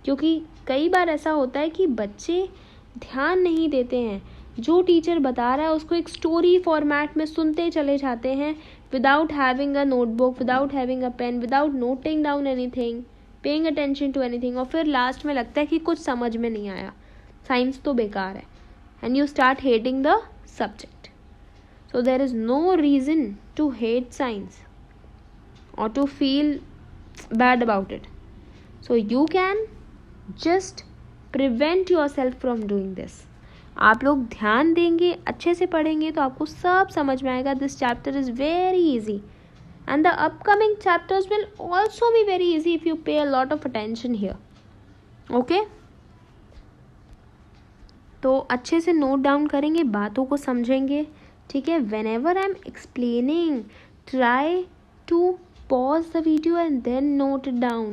S1: क्योंकि कई बार ऐसा होता है कि बच्चे ध्यान नहीं देते हैं, जो टीचर बता रहा है उसको एक स्टोरी फॉर्मेट में सुनते चले जाते हैं, without having a notebook, without having a pen, without noting down anything, paying attention to anything, और फिर लास्ट में लगता है कि कुछ समझ में नहीं आया, साइंस तो बेकार है, and you start hating the subject. So there is no reason to hate science or to feel bad about it. So you can just prevent yourself from doing this. आप लोग ध्यान देंगे, अच्छे से पढ़ेंगे, तो आपको सब समझ में आएगा। This chapter is very easy and the upcoming chapters will also be very easy if you pay a lot of attention here. Okay? तो अच्छे से नोट डाउन करेंगे, बातों को समझेंगे, ठीक है। Whenever I am explaining, try to pause the video and then note it down.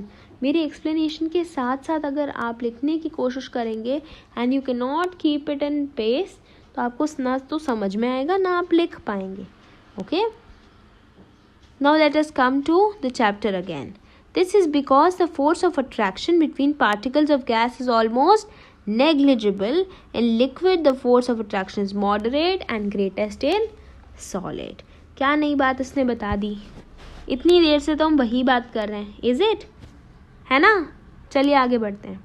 S1: मेरे एक्सप्लेनेशन के साथ साथ अगर आप लिखने की कोशिश करेंगे and you cannot keep it in pace, तो आपको ना तो समझ में आएगा, ना आप लिख पाएंगे। Okay? Now let us come to the chapter again. This is because the force of attraction between particles of gas is almost negligible. In liquid, the force of attraction is moderate and greatest in solid. क्या नई बात इसने बता दी? इतनी देर से तो हम वही बात कर रहे हैं, इज इट, है ना। चलिए आगे बढ़ते हैं।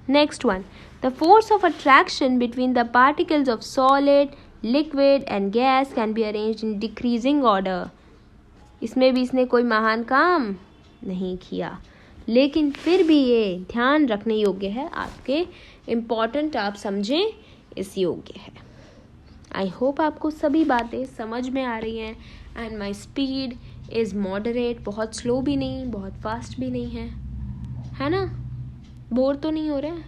S1: Next one, the force of attraction between the particles of solid, liquid and gas can be arranged in decreasing order. इसमें भी इसने कोई महान काम नहीं किया, लेकिन फिर भी ये ध्यान रखने योग्य है, आपके इम्पॉर्टेंट, आप समझें इस योग्य है। आई होप आपको सभी बातें समझ में आ रही हैं and my speed is moderate, बहुत स्लो भी नहीं, बहुत फास्ट भी नहीं है ना। बोर तो नहीं हो रहे हैं,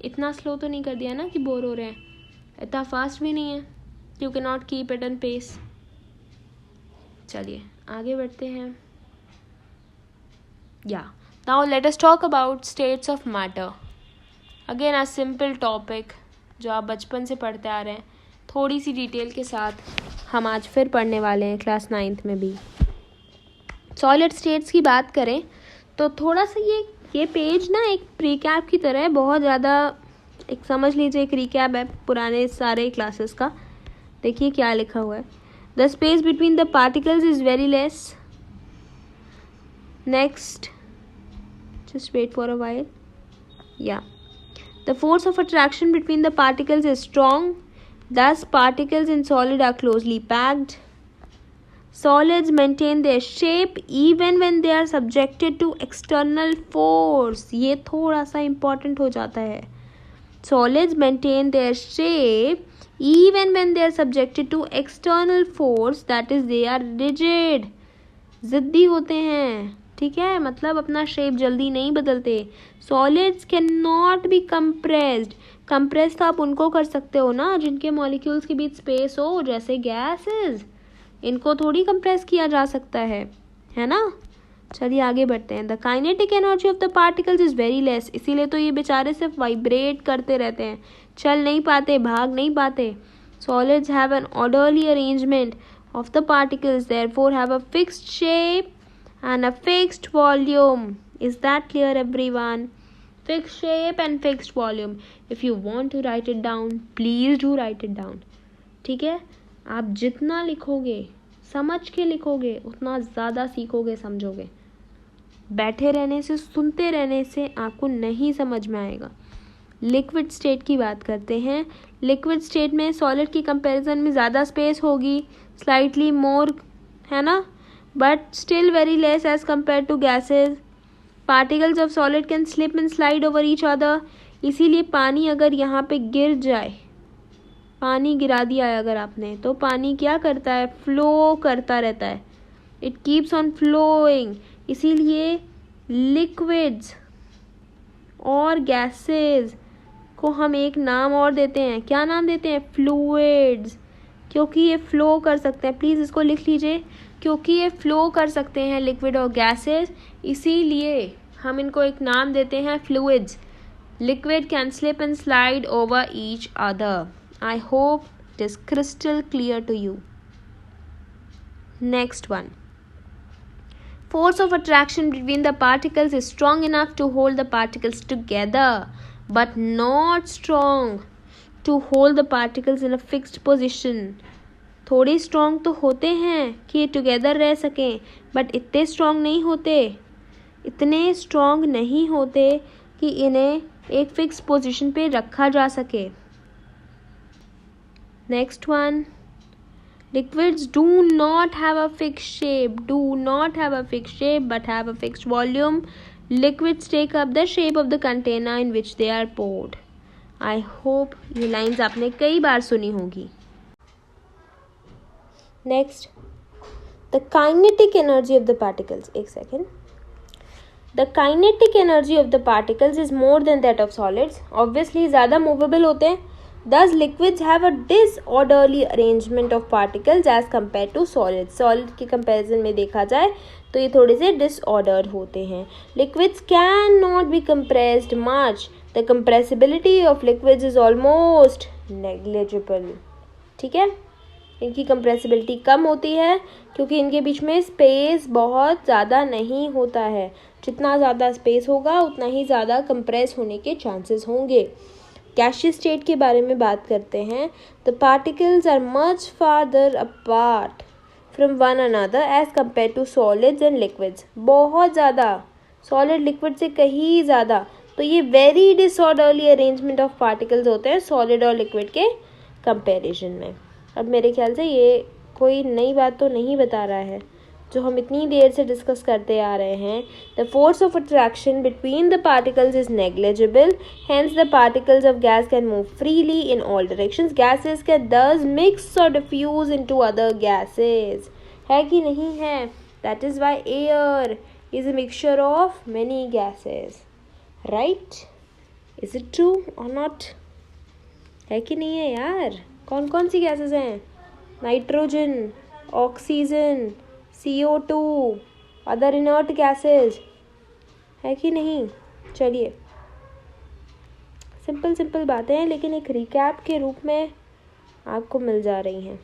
S1: इतना स्लो तो नहीं कर दिया ना कि बोर हो रहे हैं, इतना फास्ट भी नहीं है, you can not keep it in pace. चलिए आगे बढ़ते हैं. Now let us talk about states of matter. Again a simple topic जो आप बचपन से पढ़ते आ रहे हैं, थोड़ी सी डिटेल के साथ हम आज फिर पढ़ने वाले हैं क्लास 9th में भी. सॉलिड स्टेट्स की बात करें तो थोड़ा सा ये पेज ना एक प्रीकैप की तरह है, बहुत ज़्यादा एक समझ लीजिए एक रिकैप है पुराने सारे क्लासेस का. देखिए क्या लिखा हुआ है. The space between the particles is very less. Next, just wait for a while. The force of attraction between the particles is strong. Thus particles in solid are closely packed. Solids maintain their shape even when they are subjected to external force. ये थोड़ा सा important हो जाता है. Solids maintain their shape even when they are subjected to external force, that is they are rigid. जिद्दी होते हैं, ठीक है, मतलब अपना शेप जल्दी नहीं बदलते. Solids can not be compressed. Compress तो आप उनको कर सकते हो ना जिनके मॉलिक्यूल्स के बीच स्पेस हो, जैसे गैसेस. इनको थोड़ी कंप्रेस किया जा सकता है ना. चलिए आगे बढ़ते हैं. The kinetic energy of the particles is very less. इसीलिए तो ये बेचारे सिर्फ वाइब्रेट करते रहते हैं, चल नहीं पाते, भाग नहीं पाते. Solids have an orderly arrangement of the particles, therefore have a fixed shape and a fixed volume. Is that clear everyone? Fixed shape and fixed volume. If you want to write it down, please do write it down. ठीक है, आप जितना लिखोगे, समझ के लिखोगे, उतना ज़्यादा सीखोगे, समझोगे. बैठे रहने से, सुनते रहने से आपको नहीं समझ में आएगा. लिक्विड स्टेट की बात करते हैं. लिक्विड स्टेट में सॉलिड की कंपैरिजन में ज़्यादा स्पेस होगी, स्लाइटली मोर, है ना, but still very less as compare to gases. Particles of solid can slip and slide over each other. इसीलिए पानी अगर यहाँ पे गिर जाए, पानी गिरा दिया है अगर आपने, तो पानी क्या करता है, फ्लो करता रहता है. It keeps on flowing. इसीलिए लिक्विड्स और गैसेज को हम एक नाम और देते हैं. क्या नाम देते हैं, फ्लूइड्स, क्योंकि ये फ्लो कर सकते हैं. प्लीज़ इसको लिख लीजिए, क्योंकि ये फ्लो कर सकते हैं लिक्विड और गैसेस, इसीलिए हम इनको एक नाम देते हैं fluids. Liquid can slip and slide over each other. I hope it is crystal clear to you. Next one. Force of attraction between the particles is strong enough to hold the particles together, but not strong to hold the particles in a fixed position. थोड़े strong तो होते हैं कि ये together रह सकें, but इतने strong नहीं होते, इतने strong नहीं होते कि इन्हें एक fixed position पे रखा जा सके. Next one. Liquids do not have a fixed shape, but have a fixed volume. Liquids take up the shape of the container in which they are poured. I hope ये lines आपने कई बार सुनी होगी. Next, the kinetic energy of the particles. एक second. The kinetic energy of the particles is more than that of solids. Obviously ज़्यादा movable होते हैं. Thus liquids have a disorderly arrangement of particles as compared to solids. Solid की comparison में देखा जाए तो ये थोड़े से disordered होते हैं. Liquids cannot be compressed much. The compressibility of liquids is almost negligible. ठीक है, इनकी compressibility कम होती है क्योंकि इनके बीच में space बहुत ज़्यादा नहीं होता है. जितना ज़्यादा space होगा उतना ही ज़्यादा compress होने के chances होंगे. गैसियस स्टेट के बारे में बात करते हैं. The particles are much farther apart from one another as compare to solids and liquids. बहुत ज़्यादा, सॉलिड लिक्विड से कहीं ज़्यादा. तो ये very disorderly arrangement of particles होते हैं सॉलिड और लिक्विड के कंपैरिजन में. अब मेरे ख्याल से ये कोई नई बात तो नहीं बता रहा है जो हम इतनी देर से डिस्कस करते आ रहे हैं. The force of attraction between the particles is negligible, hence the particles of gas can move freely in all directions. Gases can दस मिक्स और डिफ्यूज इनटू अदर गैसेस. है कि नहीं है? That is why air is a mixture of many gases. Right? Is it true और not? है कि नहीं है यार? कौन कौन सी गैसेस हैं? Nitrogen, oxygen, CO2, other inert gases, है कि नहीं। चलिए, सिंपल सिंपल बातें हैं लेकिन एक रिकैप के रूप में आपको मिल जा रही हैं।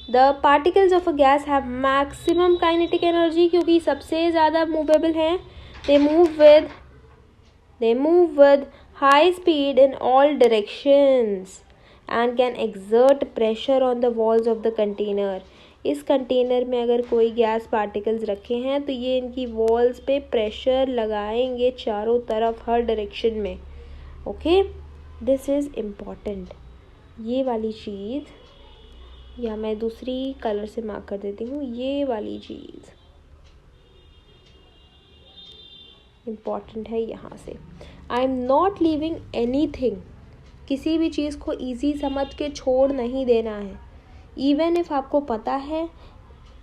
S1: The particles of a guys have maximum kinetic energy, क्योंकि सबसे ज़्यादा मूवेबल हैं। They move with high speed in all directions and can exert pressure on the walls of the container. इस कंटेनर में अगर कोई गैस पार्टिकल्स रखे हैं तो ये इनकी वॉल्स पे प्रेशर लगाएंगे चारों तरफ, हर डायरेक्शन में। Okay, this is important. ये वाली चीज़, या मैं दूसरी कलर से मार्क कर देती हूँ, ये वाली चीज़ इम्पॉर्टेंट है यहाँ से। I am not leaving anything, किसी भी चीज़ को ईजी समझ के छोड़ नहीं देना है। इवन इफ आपको पता है,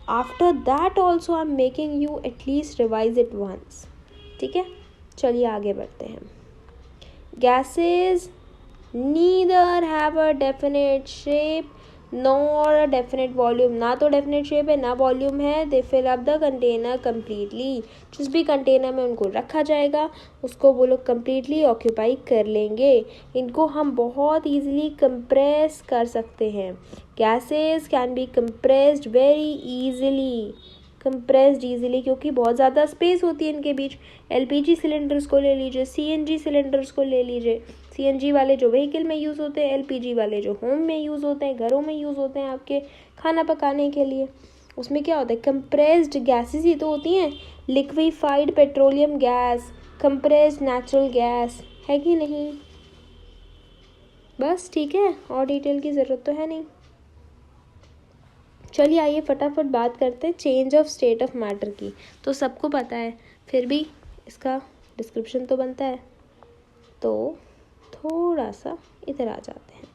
S1: after that also I am making you at least revise it once. ठीक है, चलिए आगे बढ़ते हैं। Gases neither have a definite shape nor a definite volume, ना तो डेफिनेट शेप है ना वॉल्यूम है। They fill up the container completely, जिस भी कंटेनर में उनको रखा जाएगा उसको वो लोग कम्प्लीटली ऑक्यूपाई कर लेंगे। इनको हम बहुत ईजिली कंप्रेस कर सकते हैं। Gases can be compressed very easily, क्योंकि बहुत ज़्यादा स्पेस होती है इनके बीच। LPG सिलेंडर्स को ले लीजिए, CNG सिलेंडर्स को ले लीजिए। CNG वाले जो व्हीकल में यूज़ होते हैं, LPG वाले जो होम में यूज़ होते हैं, घरों में यूज़ होते हैं आपके खाना पकाने के लिए। उसमें क्या होता है, कंप्रेस्ड गैसेस ही तो होती हैं। Liquefied petroleum gas, compressed natural gas, है कि नहीं। बस ठीक है, और डिटेल की ज़रूरत तो है नहीं। चलिए आइए फटाफट बात करते हैं change of state of matter की। तो सबको पता है, फिर भी इसका डिस्क्रिप्शन तो बनता है, तो थोड़ा सा इधर आ जाते हैं।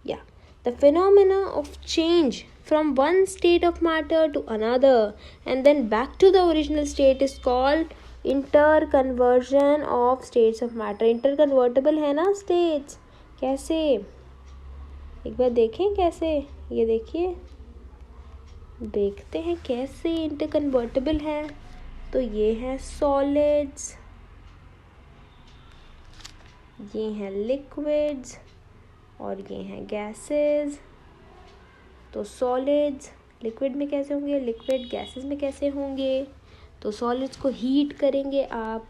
S1: या the phenomena of change from one state of matter to another and then back to the original state is called inter conversion of states of matter. Inter convertible है ना स्टेट्स, कैसे, एक बार देखें कैसे। ये देखिए, देखते हैं कैसे इंटर कन्वर्टेबल है। तो ये हैं सॉलिड्स, ये हैं लिक्विड्स, और ये हैं गैसेस। तो सॉलिड्स लिक्विड में कैसे होंगे, लिक्विड गैसेस में कैसे होंगे। तो सॉलिड्स को हीट करेंगे आप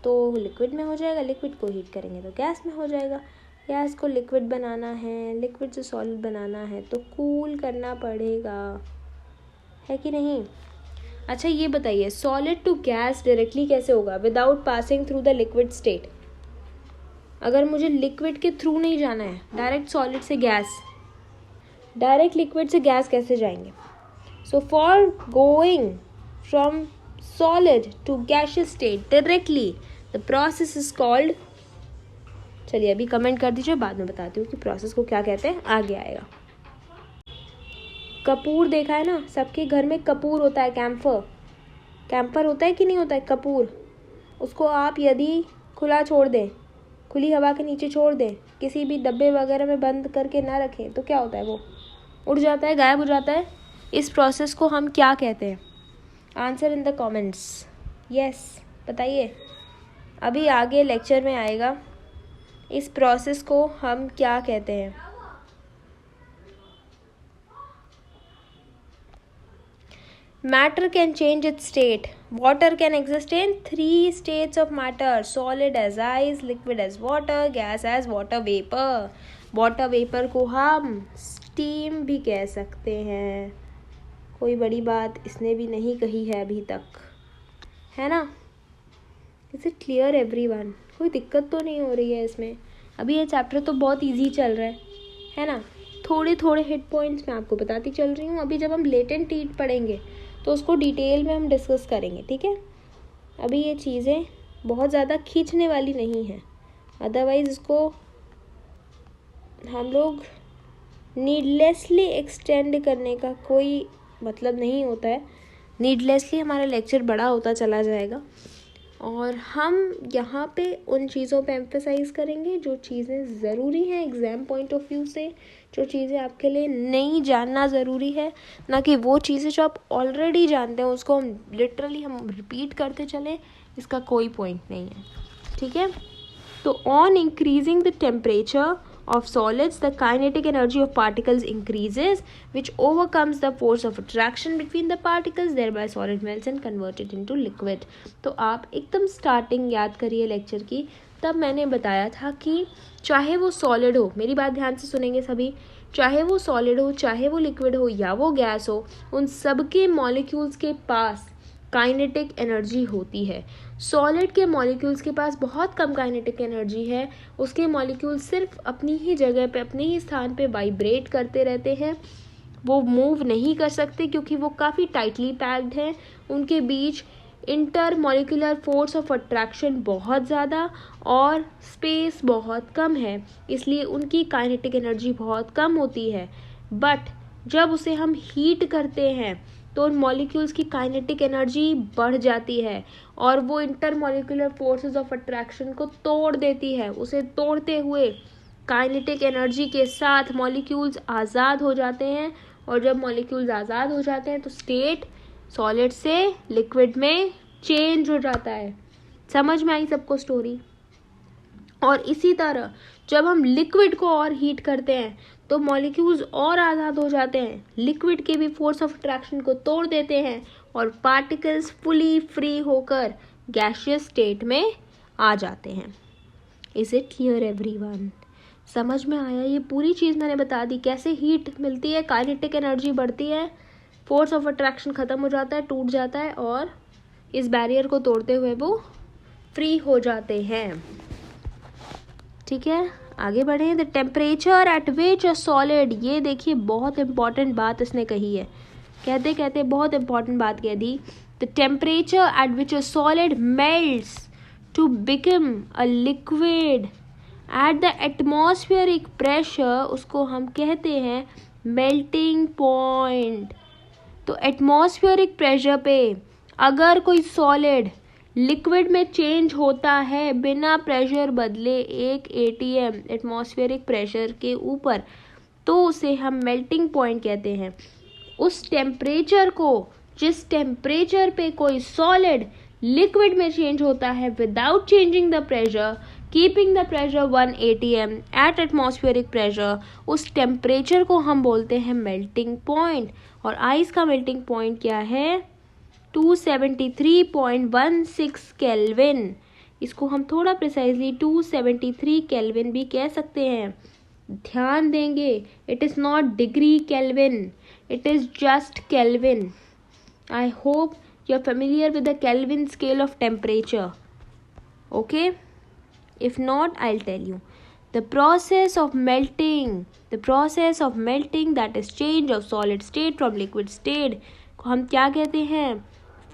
S1: तो लिक्विड में हो जाएगा, लिक्विड को हीट करेंगे तो गैस में हो जाएगा। गैस को लिक्विड बनाना है, लिक्विड से सॉलिड बनाना है तो कूल करना पड़ेगा, है कि नहीं। अच्छा ये बताइए, सॉलिड टू गैस डायरेक्टली कैसे होगा, without passing through the liquid state. अगर मुझे लिक्विड के थ्रू नहीं जाना है, डायरेक्ट सॉलिड से गैस, डायरेक्ट लिक्विड से गैस कैसे जाएंगे। So for going from solid to gaseous state directly the process is called, चलिए अभी कमेंट कर दीजिए, बाद में बताती हूँ कि प्रोसेस को क्या कहते हैं, आगे आएगा। कपूर देखा है ना, सबके घर में कपूर होता है, कैंपर होता है कि नहीं होता है कपूर। उसको आप यदि खुला छोड़ दें, खुली हवा के नीचे छोड़ दें, किसी भी डब्बे वगैरह में बंद करके ना रखें तो क्या होता है, वो उड़ जाता है, गायब हो जाता है। इस प्रोसेस को हम क्या कहते हैं, answer in the comments. Yes बताइए, अभी आगे लेक्चर में आएगा इस प्रोसेस को हम क्या कहते हैं। Matter can change its state. Water can exist in 3 states of matter: solid as ice, liquid as water, gas as water vapor. Water vapor को हम steam भी कह सकते हैं। कोई बड़ी बात इसने भी नहीं कही है अभी तक, है ना। Is it clear everyone? कोई दिक्कत तो नहीं हो रही है इसमें। अभी ये चैप्टर तो बहुत इजी चल रहा है ना। थोड़े थोड़े हिट पॉइंट्स मैं आपको बताती चल रही हूँ। अभी जब हम लेटेंट हीट पढ़ेंगे तो उसको डिटेल में हम डिस्कस करेंगे, ठीक है। अभी ये चीज़ें बहुत ज़्यादा खींचने वाली नहीं हैं, अदरवाइज़ इसको हम लोग नीडलेसली एक्सटेंड करने का कोई मतलब नहीं होता है। नीडलेसली हमारा लेक्चर बड़ा होता चला जाएगा और हम यहाँ पे उन चीज़ों पे एम्फेसाइज करेंगे जो चीज़ें ज़रूरी हैं एग्ज़ाम पॉइंट ऑफ व्यू से, जो चीज़ें आपके लिए नहीं जानना ज़रूरी है, ना कि वो चीज़ें जो आप ऑलरेडी जानते हैं उसको हम लिटरली हम रिपीट करते चलें, इसका कोई पॉइंट नहीं है, ठीक है। तो on increasing the temperature of solids, the kinetic energy of particles increases, which overcomes the force of attraction between the particles, thereby solid melts and converted into liquid. तो आप एकदम स्टार्टिंग याद करिए लेक्चर की, तब मैंने बताया था कि चाहे वो सॉलिड हो, मेरी बात ध्यान से सुनेंगे सभी, चाहे वो सॉलिड हो, चाहे वो लिक्विड हो या वो गैस हो, उन सब के मॉलिक्यूल्स के पास काइनेटिक एनर्जी होती है। सॉलिड के मॉलिक्यूल्स के पास बहुत कम काइनेटिक एनर्जी है, उसके मॉलिक्यूल सिर्फ अपनी ही जगह पे, अपने ही स्थान पे वाइब्रेट करते रहते हैं, वो मूव नहीं कर सकते क्योंकि वो काफ़ी टाइटली पैक्ड हैं, उनके बीच intermolecular force of attraction बहुत ज़्यादा और स्पेस बहुत कम है, इसलिए उनकी काइनेटिक एनर्जी बहुत कम होती है। बट जब उसे हम हीट करते हैं तो उन मॉलिक्यूल्स की काइनेटिक एनर्जी बढ़ जाती है और वो inter molecular forces of attraction को तोड़ देती है। उसे तोड़ते हुए काइनेटिक एनर्जी के साथ मॉलिक्यूल्स आज़ाद हो जाते हैं, और जब मॉलिक्यूल्स आज़ाद हो जाते हैं तो स्टेट सॉलिड से लिक्विड में चेंज हो जाता है। समझ में आई सबको स्टोरी? और इसी तरह जब हम लिक्विड को और हीट करते हैं तो मॉलिक्यूल्स और आज़ाद हो जाते हैं, लिक्विड के भी फोर्स ऑफ अट्रैक्शन को तोड़ देते हैं और पार्टिकल्स फुली फ्री होकर गैसियस स्टेट में आ जाते हैं। Is it clear everyone? समझ में आया? ये पूरी चीज़ मैंने बता दी, कैसे हीट मिलती है, काइनेटिक एनर्जी बढ़ती है, फोर्स ऑफ अट्रैक्शन ख़त्म हो जाता है, टूट जाता है और इस बैरियर को तोड़ते हुए वो फ्री हो जाते हैं। ठीक है, आगे बढ़े। The temperature at which a solid, ये देखिए बहुत इंपॉर्टेंट बात इसने कही है, कहते कहते बहुत इंपॉर्टेंट बात कह दी। The temperature at which a solid melts to become a liquid at the atmospheric pressure, उसको हम कहते हैं मेल्टिंग पॉइंट। तो एटमॉस्फेरिक प्रेशर पे अगर कोई सॉलिड लिक्विड में चेंज होता है बिना प्रेशर बदले 1 atm एटमॉस्फेरिक प्रेशर के ऊपर, तो उसे हम मेल्टिंग पॉइंट कहते हैं। उस टेम्परेचर को, जिस टेम्परेचर पे कोई सॉलिड लिक्विड में चेंज होता है without changing the pressure, keeping the pressure 1 atm eight atmospheric pressure, उस टेम्परेचर को हम बोलते हैं मेल्टिंग पॉइंट। और आइस का मेल्टिंग पॉइंट क्या है? 273.16 केल्विन। इसको हम थोड़ा प्रिसाइजली 273 केल्विन भी कह सकते हैं। ध्यान देंगे, it is not degree kelvin, it is just kelvin. I hope you are familiar with the kelvin scale of temperature. Okay, if not I will tell you. The process of melting that is change of solid state from liquid state को हम क्या कहते हैं?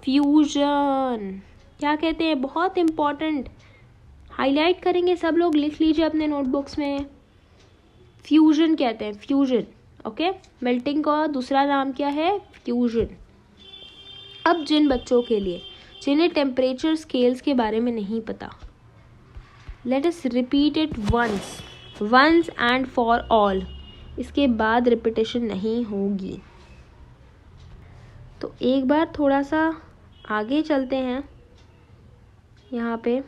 S1: Fusion. क्या कहते हैं? बहुत important, highlight करेंगे सब लोग, लिख लीजिए अपने नोटबुक्स में। फ्यूजन कहते हैं, फ्यूजन। ओके, मेल्टिंग का दूसरा नाम क्या है? फ्यूजन। अब जिन बच्चों के लिए जिन्हें टेम्परेचर स्केल्स के बारे में नहीं पता, let us repeat it once and for all, इसके बाद रिपीटेशन नहीं होगी। तो एक बार थोड़ा सा आगे चलते हैं यहाँ पे,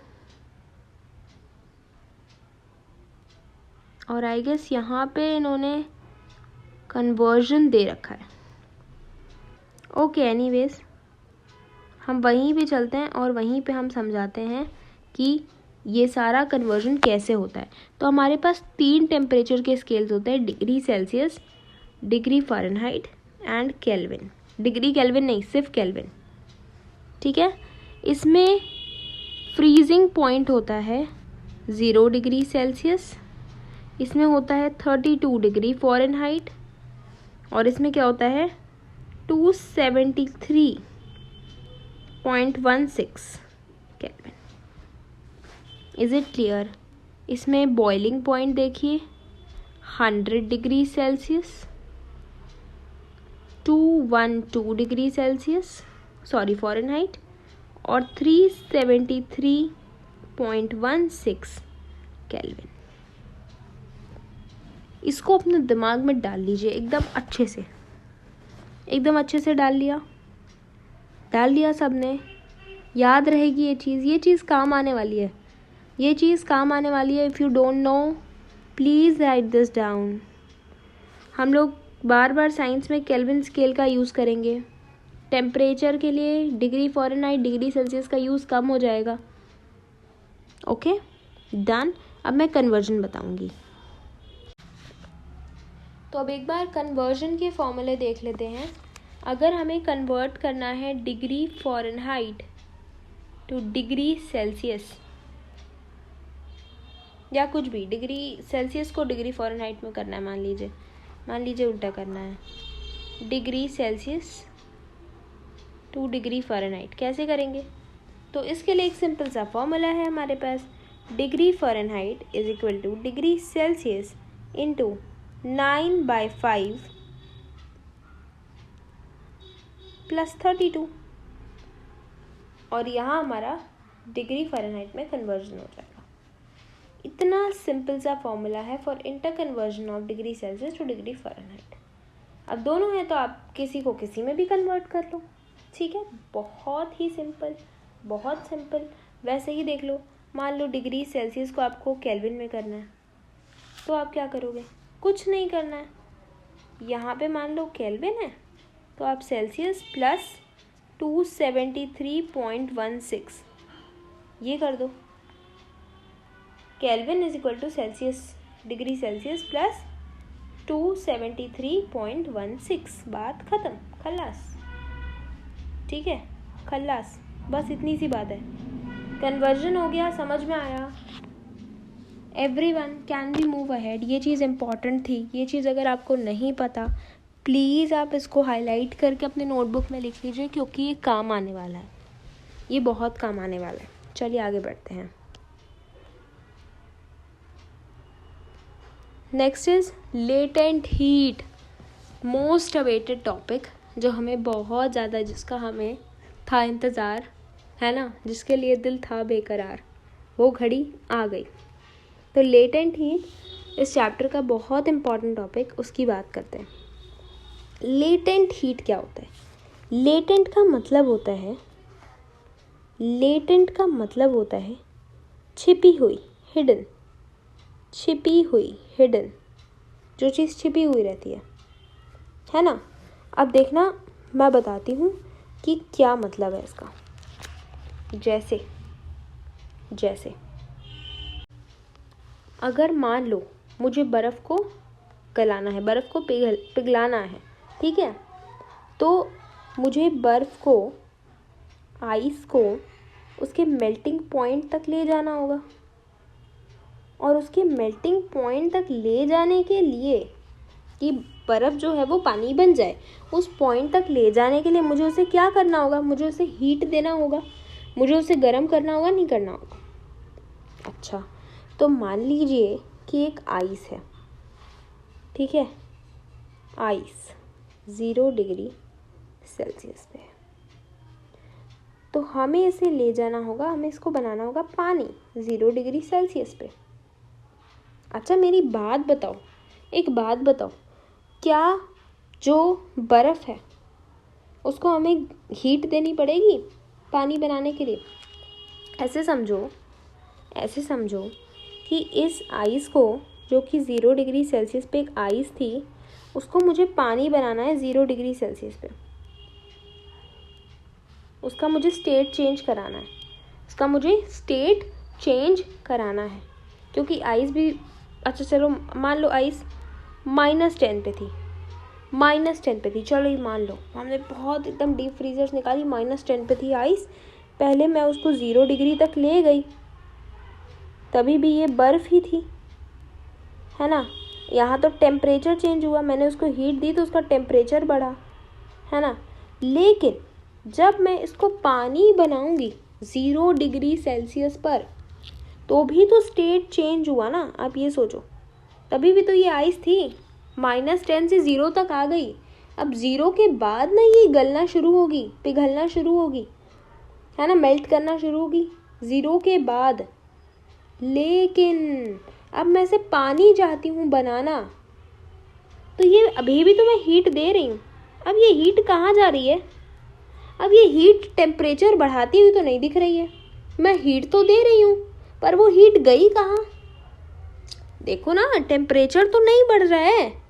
S1: और आई गेस यहाँ पे इन्होंने कन्वर्जन दे रखा है। ओके, एनीवेज हम वहीं पे चलते हैं और वहीं पे हम समझाते हैं कि ये सारा कन्वर्जन कैसे होता है। तो हमारे पास 3 टेम्परेचर के स्केल्स होते हैं, degree Celsius, degree Fahrenheit and kelvin. Degree kelvin नहीं, सिर्फ केल्विन। ठीक है, इसमें फ्रीजिंग पॉइंट होता है 0 डिग्री सेल्सियस, इसमें होता है 32 डिग्री फ़ारेनहाइट, और इसमें क्या होता है 273.16 केल्विन। Is it clear? इसमें बॉइलिंग पॉइंट देखिए 100 degree Celsius, 212 degree Celsius, sorry Fahrenheit, और 373.16 केल्विन। इसको अपने दिमाग में डाल लीजिए एकदम अच्छे से, एकदम अच्छे से डाल लिया सबने। याद रहेगी ये चीज़ काम आने वाली है, ये चीज़ काम आने वाली है। If you don't know please write this down. हम लोग बार बार साइंस में केल्विन स्केल का यूज़ करेंगे। टेम्परेचर के लिए डिग्री फ़ारेनहाइट, डिग्री सेल्सियस का यूज़ कम हो जाएगा। Okay done. अब मैं कन्वर्जन बताऊंगी। तो अब एक बार कन्वर्जन के फॉर्मूले देख लेते हैं। अगर हमें कन्वर्ट करना है degree Fahrenheit to degree Celsius, या कुछ भी, डिग्री सेल्सियस को डिग्री फ़ारेनहाइट में करना है, मान लीजिए उल्टा करना है, degree Celsius two degree Fahrenheit. कैसे करेंगे? तो इसके लिए एक सिंपल सा फॉर्मूला है हमारे पास। Degree Fahrenheit is equal to degree Celsius into 9/5 plus 32, और यहाँ हमारा डिग्री फ़ारेनहाइट में कन्वर्जन हो जाएगा। इतना सिंपल सा फॉर्मूला है for inter conversion of degree Celsius two degree Fahrenheit. अब दोनों हैं तो आप किसी को किसी में भी कन्वर्ट कर लो, ठीक है। बहुत ही सिंपल, बहुत सिंपल। वैसे ही देख लो, मान लो डिग्री सेल्सियस को आपको केल्विन में करना है, तो आप क्या करोगे? कुछ नहीं करना है। यहाँ पे मान लो केल्विन है, तो आप सेल्सियस प्लस 273.16 ये कर दो। Kelvin is equal to Celsius, degree Celsius plus 273.16। बात ख़त्म, खल्लास, ठीक है, खल्लास। बस इतनी सी बात है। कन्वर्जन हो गया, समझ में आया। Everyone can be move ahead. ये चीज़ इम्पॉर्टेंट थी। ये चीज़ अगर आपको नहीं पता, प्लीज़ आप इसको हाईलाइट करके अपने नोटबुक में लिख लीजिए, क्योंकि ये काम आने वाला है, ये बहुत काम आने वाला है। चलिए आगे बढ़ते हैं। Next is latent heat, most awaited topic, जो हमें बहुत ज़्यादा, जिसका हमें था इंतज़ार, है ना, जिसके लिए दिल था बेकरार, वो घड़ी आ गई। तो लेटेंट हीट इस चैप्टर का बहुत इम्पॉर्टेंट टॉपिक, उसकी बात करते हैं। लेटेंट हीट क्या होता है? लेटेंट का मतलब होता है छिपी हुई, हिडन, जो चीज़ छिपी हुई रहती है ना। अब देखना, मैं बताती हूँ कि क्या मतलब है इसका। जैसे अगर मान लो मुझे बर्फ़ को गलाना है, बर्फ़ को पिघलाना है, ठीक है, तो मुझे बर्फ़ को, आइस को उसके मेल्टिंग पॉइंट तक ले जाना होगा, और उसके मेल्टिंग पॉइंट तक ले जाने के लिए, कि बर्फ़ जो है वो पानी बन जाए, उस पॉइंट तक ले जाने के लिए मुझे उसे क्या करना होगा? मुझे उसे हीट देना होगा, मुझे उसे गर्म करना होगा, नहीं करना होगा? अच्छा, तो मान लीजिए कि एक आइस है, ठीक है, आइस 0 डिग्री सेल्सियस पे है, तो हमें इसे ले जाना होगा, हमें इसको बनाना होगा पानी 0 डिग्री सेल्सियस पे। अच्छा, मेरी एक बात बताओ, क्या जो बर्फ़ है उसको हमें हीट देनी पड़ेगी पानी बनाने के लिए? ऐसे समझो कि इस आइस को, जो कि 0 डिग्री सेल्सियस पे एक आइस थी, उसको मुझे पानी बनाना है 0 डिग्री सेल्सियस पे। उसका मुझे स्टेट चेंज कराना है, क्योंकि आइस भी, अच्छा चलो मान लो आइस -10 पे थी, चलो ये मान लो, हमने बहुत एकदम डीप फ्रीजर्स निकाली, -10 पे थी आइस, पहले मैं उसको 0 डिग्री तक ले गई, तभी भी ये बर्फ़ ही थी, है ना। यहाँ तो टेम्परेचर चेंज हुआ, मैंने उसको हीट दी तो उसका टेम्परेचर बढ़ा, है ना। लेकिन जब मैं इसको पानी बनाऊंगी 0 डिग्री सेल्सियस पर, तो भी तो स्टेट चेंज हुआ ना। आप ये सोचो, तभी भी तो ये आइस थी, -10 से 0 तक आ गई। अब 0 के बाद ना ये गलना शुरू होगी, पिघलना शुरू होगी, है ना, मेल्ट करना शुरू होगी 0 के बाद। लेकिन अब मैं इसे पानी चाहती हूँ बनाना, तो ये अभी भी तो मैं हीट दे रही हूँ। अब ये हीट कहाँ जा रही है? अब ये हीट टेम्परेचर बढ़ाती हुई तो नहीं दिख रही है। मैं हीट तो दे रही हूँ, पर वो हीट गई कहाँ? देखो ना, टेम्परेचर तो नहीं बढ़ रहा है।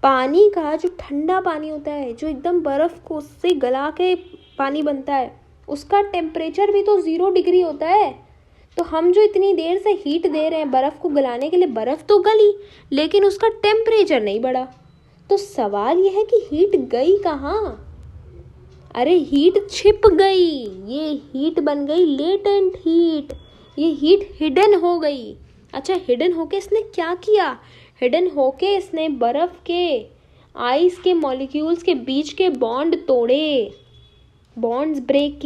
S1: पानी का जो ठंडा पानी होता है, जो एकदम बर्फ़ को उससे गला के पानी बनता है, उसका टेम्परेचर भी तो 0 डिग्री होता है। तो हम जो इतनी देर से हीट दे रहे हैं बर्फ़ को गलाने के लिए, बर्फ़ तो गली लेकिन उसका टेम्परेचर नहीं बढ़ा। तो सवाल यह है कि हीट गई कहाँ? अरे हीट छिप गई, ये हीट बन गई लेटेंट हीट, ये हीट हिडन हो गई। अच्छा, हिडन होके इसने क्या किया? हिडन होके इसने बर्फ़ के आइस के मॉलिक्यूल्स के बीच के बॉन्ड तोड़े, बॉन्ड्स ब्रेक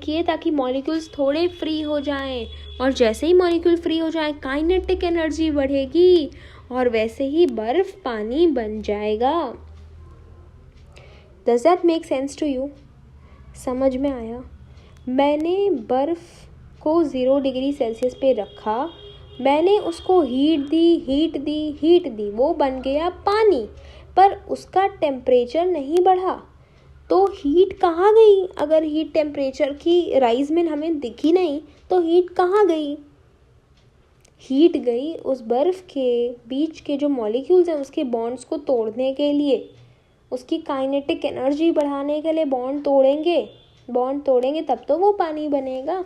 S1: किए ताकि मॉलिक्यूल्स थोड़े फ्री हो जाएं। और जैसे ही मॉलिक्यूल फ्री हो जाए काइनेटिक एनर्जी बढ़ेगी और वैसे ही बर्फ़ पानी बन जाएगा। Does that make sense to you? समझ में आया? मैंने बर्फ़ को 0 डिग्री सेल्सियस पे रखा, मैंने उसको हीट दी, वो बन गया पानी, पर उसका टेम्परेचर नहीं बढ़ा। तो हीट कहाँ गई? अगर हीट टेम्परेचर की राइज में हमें दिखी नहीं, तो हीट कहाँ गई? हीट गई उस बर्फ़ के बीच के जो मॉलिक्यूल्स हैं उसके बॉन्ड्स को तोड़ने के लिए, उसकी काइनेटिक एनर्जी बढ़ाने के लिए बॉन्ड तोड़ेंगे तब तो वो पानी बनेगा।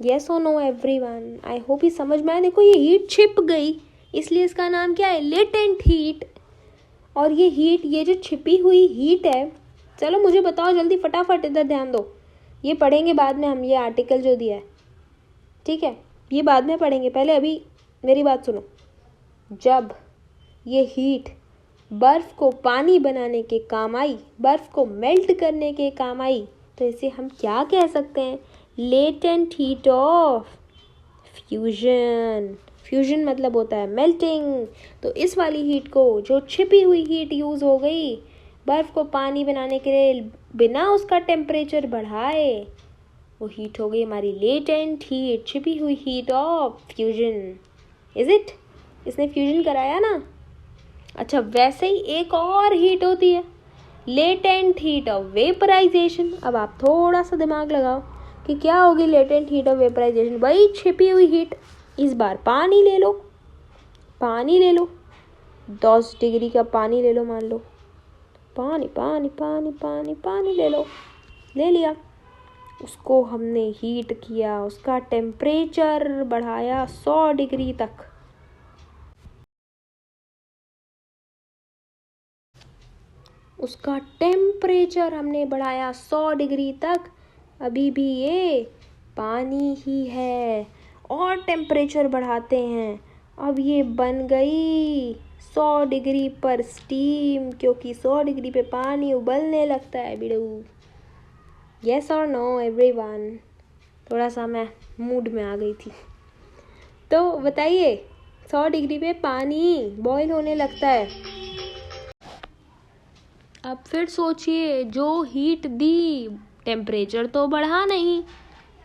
S1: येस और नो एवरीवन? आई होप ये समझ में आया। देखो, ये हीट छिप गई, इसलिए इसका नाम क्या है? Latent heat. और ये हीट, ये जो छिपी हुई हीट है, चलो मुझे बताओ जल्दी, फटाफट इधर ध्यान दो। ये पढ़ेंगे बाद में हम, ये आर्टिकल जो दिया है, ठीक है, ये बाद में पढ़ेंगे, पहले अभी मेरी बात सुनो। जब ये हीट बर्फ़ को पानी बनाने के काम आई, बर्फ़ को मेल्ट करने के काम आई, तो इसे हम क्या कह सकते हैं? Latent heat of fusion. Fusion मतलब होता है मेल्टिंग। तो इस वाली हीट को, जो छिपी हुई हीट यूज़ हो गई बर्फ़ को पानी बनाने के लिए बिना उसका टेम्परेचर बढ़ाए, वो हीट हो गई हमारी लेटेंट हीट, छिपी हुई heat of fusion. Is it? इसने फ्यूजन कराया ना। अच्छा, वैसे ही एक और हीट होती है, लेटेंट हीट ऑफ वेपराइजेशन। अब आप थोड़ा सा दिमाग लगाओ कि क्या होगी लेटेंट हीट ऑफ वेपराइजेशन? वही छिपी हुई हीट। इस बार पानी ले लो, 10 डिग्री का पानी ले लो, मान लो पानी ले लिया। उसको हमने हीट किया, उसका टेम्परेचर बढ़ाया 100 डिग्री तक। उसका टेम्परेचर हमने बढ़ाया 100 डिग्री तक। अभी भी ये पानी ही है, और टेम्परेचर बढ़ाते हैं, अब ये बन गई 100 डिग्री पर स्टीम, क्योंकि 100 डिग्री पे पानी उबलने लगता है बिड़ू। येस और नो एवरीवन? थोड़ा सा मैं मूड में आ गई थी, तो बताइए, 100 डिग्री पे पानी बॉईल होने लगता है। अब फिर सोचिए, जो हीट दी टेम्परेचर तो बढ़ा नहीं,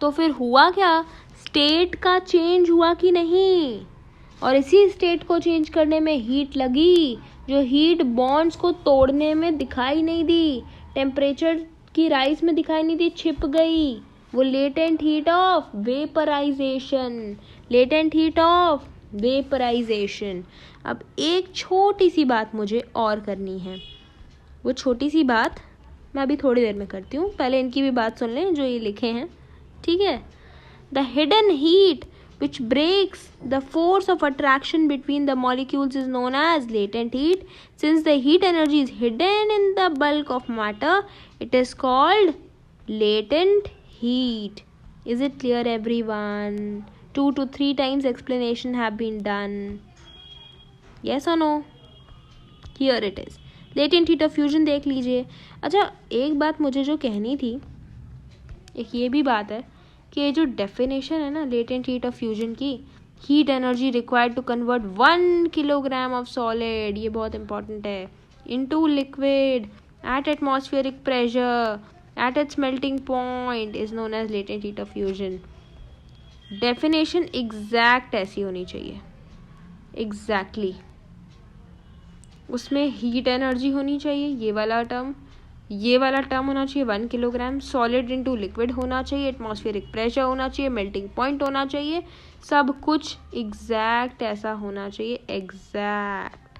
S1: तो फिर हुआ क्या? स्टेट का चेंज हुआ कि नहीं? और इसी स्टेट को चेंज करने में हीट लगी, जो हीट बॉन्ड्स को तोड़ने में दिखाई नहीं दी, टेम्परेचर की राइज में दिखाई नहीं दी, छिप गई। वो लेटेंट हीट ऑफ वेपराइजेशन। अब एक छोटी सी बात मुझे और करनी है, वो छोटी सी बात मैं अभी थोड़ी देर में करती हूँ, पहले इनकी भी बात सुन लें जो ये लिखे हैं, ठीक है? The hidden heat which breaks the force of attraction between the molecules is known as latent heat. Since the heat energy is hidden in the bulk of matter, it is called latent heat. Is it clear everyone? 2 to 3 times explanation have been done. Yes or no? Here it is. Latent heat of fusion देख लीजिए। अच्छा, एक बात मुझे जो कहनी थी, एक ये भी बात है कि ये जो डेफिनेशन है ना लेटेंट हीट ऑफ फ्यूजन की, heat energy required to convert 1 kilogram of solid, ये बहुत इंपॉर्टेंट है, into liquid at atmospheric pressure at its melting point is known as latent heat of fusion. Definition exact ऐसी होनी चाहिए, exactly उसमें heat energy होनी चाहिए, ये वाला टर्म होना चाहिए 1 किलोग्राम, सॉलिड इनटू लिक्विड होना चाहिए, एटमॉस्फेरिक प्रेशर होना चाहिए, मेल्टिंग पॉइंट होना चाहिए, सब कुछ एग्जैक्ट ऐसा होना चाहिए, एग्जैक्ट।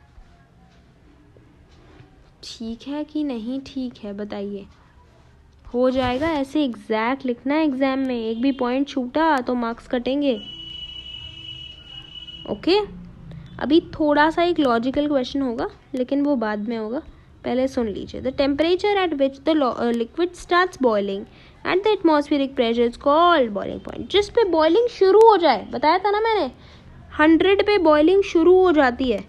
S1: ठीक है कि नहीं ठीक है बताइए? हो जाएगा ऐसे एग्जैक्ट लिखना है एग्जाम में, एक भी पॉइंट छूटा तो मार्क्स कटेंगे। ओके अभी थोड़ा सा एक लॉजिकल क्वेश्चन होगा लेकिन वो बाद में होगा, पहले सुन लीजिए। The temperature at which the liquid starts boiling eight the atmospheric pressure is called boiling point. जिस पे बॉइलिंग शुरू हो जाए, बताया था ना मैंने 100 पे बॉइलिंग शुरू हो जाती है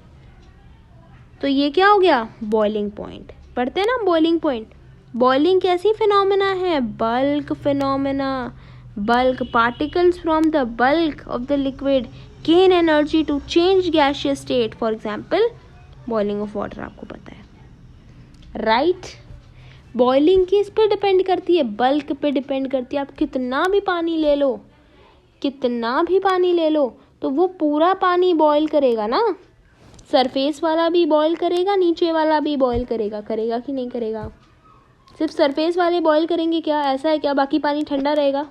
S1: तो ये क्या हो गया? Boiling point. पढ़ते हैं ना बॉइलिंग पॉइंट। बॉइलिंग कैसी फिनोमेना है? Bulk phenomena. Bulk particles from the bulk of the liquid gain energy to change gaseous state. For example boiling of water आपको पता है, राइट? बॉइलिंग किस पे डिपेंड करती है? बल्क पे डिपेंड करती है। आप कितना भी पानी ले लो तो वो पूरा पानी बॉयल करेगा ना, सरफेस वाला भी बॉयल करेगा, नीचे वाला भी बॉयल करेगा कि नहीं करेगा? सिर्फ सरफेस वाले बॉयल करेंगे क्या? ऐसा है क्या? बाकी पानी ठंडा रहेगा?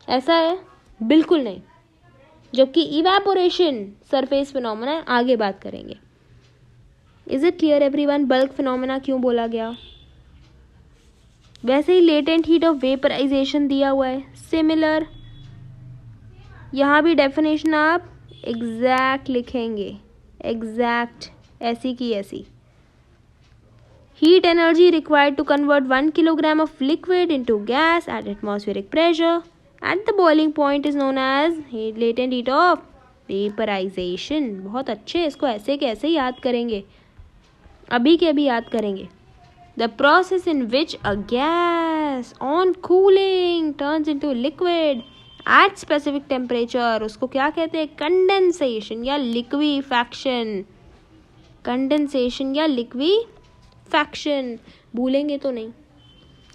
S1: ऐसा है? बिल्कुल नहीं। जबकि इवेपोरेशन सरफेस फिनोमेना है, आगे बात करेंगे। Is it clear everyone? Bulk phenomena क्यों बोला गया? वैसे ही लेटेंट हीट ऑफ वेपराइजेशन दिया हुआ है, सिमिलर। यहाँ भी डेफिनेशन आप एग्जैक्ट लिखेंगे, एग्जैक्ट ऐसी की ऐसी। Heat energy required to convert 1 kilogram of liquid into gas at atmospheric pressure at the boiling point is known as latent heat of vaporization। बहुत अच्छे, इसको ऐसे के ऐसे याद करेंगे, अभी के अभी याद करेंगे। The process in which a gas on cooling turns into liquid at specific temperature, उसको क्या कहते हैं? कंडेंसेशन या लिक्विफैक्शन। कंडेंसेशन या लिक्विफैक्शन। भूलेंगे तो नहीं,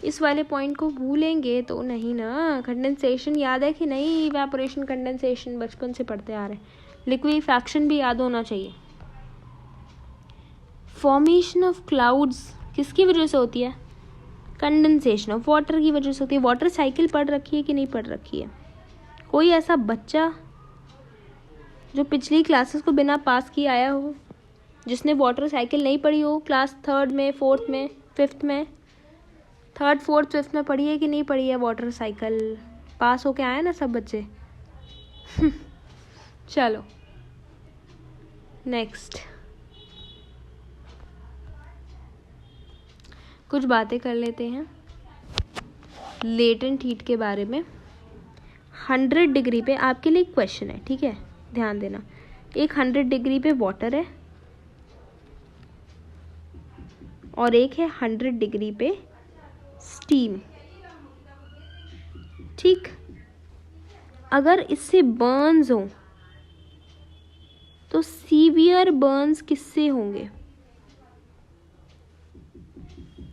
S1: इस वाले पॉइंट को भूलेंगे तो नहीं ना। कंडेंसेशन याद है कि नहीं? इवेपोरेशन, कंडेंसेशन बचपन से पढ़ते आ रहे हैं। लिक्विफैक्शन भी याद होना चाहिए। फॉर्मेशन ऑफ क्लाउड्स किसकी वजह से होती है? कंडेंसेशन ऑफ वाटर की वजह से होती है। वाटर साइकिल पढ़ रखी है कि नहीं पढ़ रखी है? कोई ऐसा बच्चा जो पिछली क्लासेस को बिना पास किए आया हो, जिसने वाटर साइकिल नहीं पढ़ी हो? क्लास 3rd में, 4th में, 5th में, 3rd, 4th, 5th में पढ़ी है कि नहीं पढ़ी है वाटर साइकिल? पास होके आए ना सब बच्चे। चलो नेक्स्ट कुछ बातें कर लेते हैं लेटेंट हीट के बारे में। 100 डिग्री पे आपके लिए क्वेश्चन है, ठीक है? ध्यान देना। एक 100 डिग्री पे वाटर है और एक है 100 डिग्री पे स्टीम, ठीक? अगर इससे बर्न्स हो तो सीवियर बर्न्स किससे होंगे?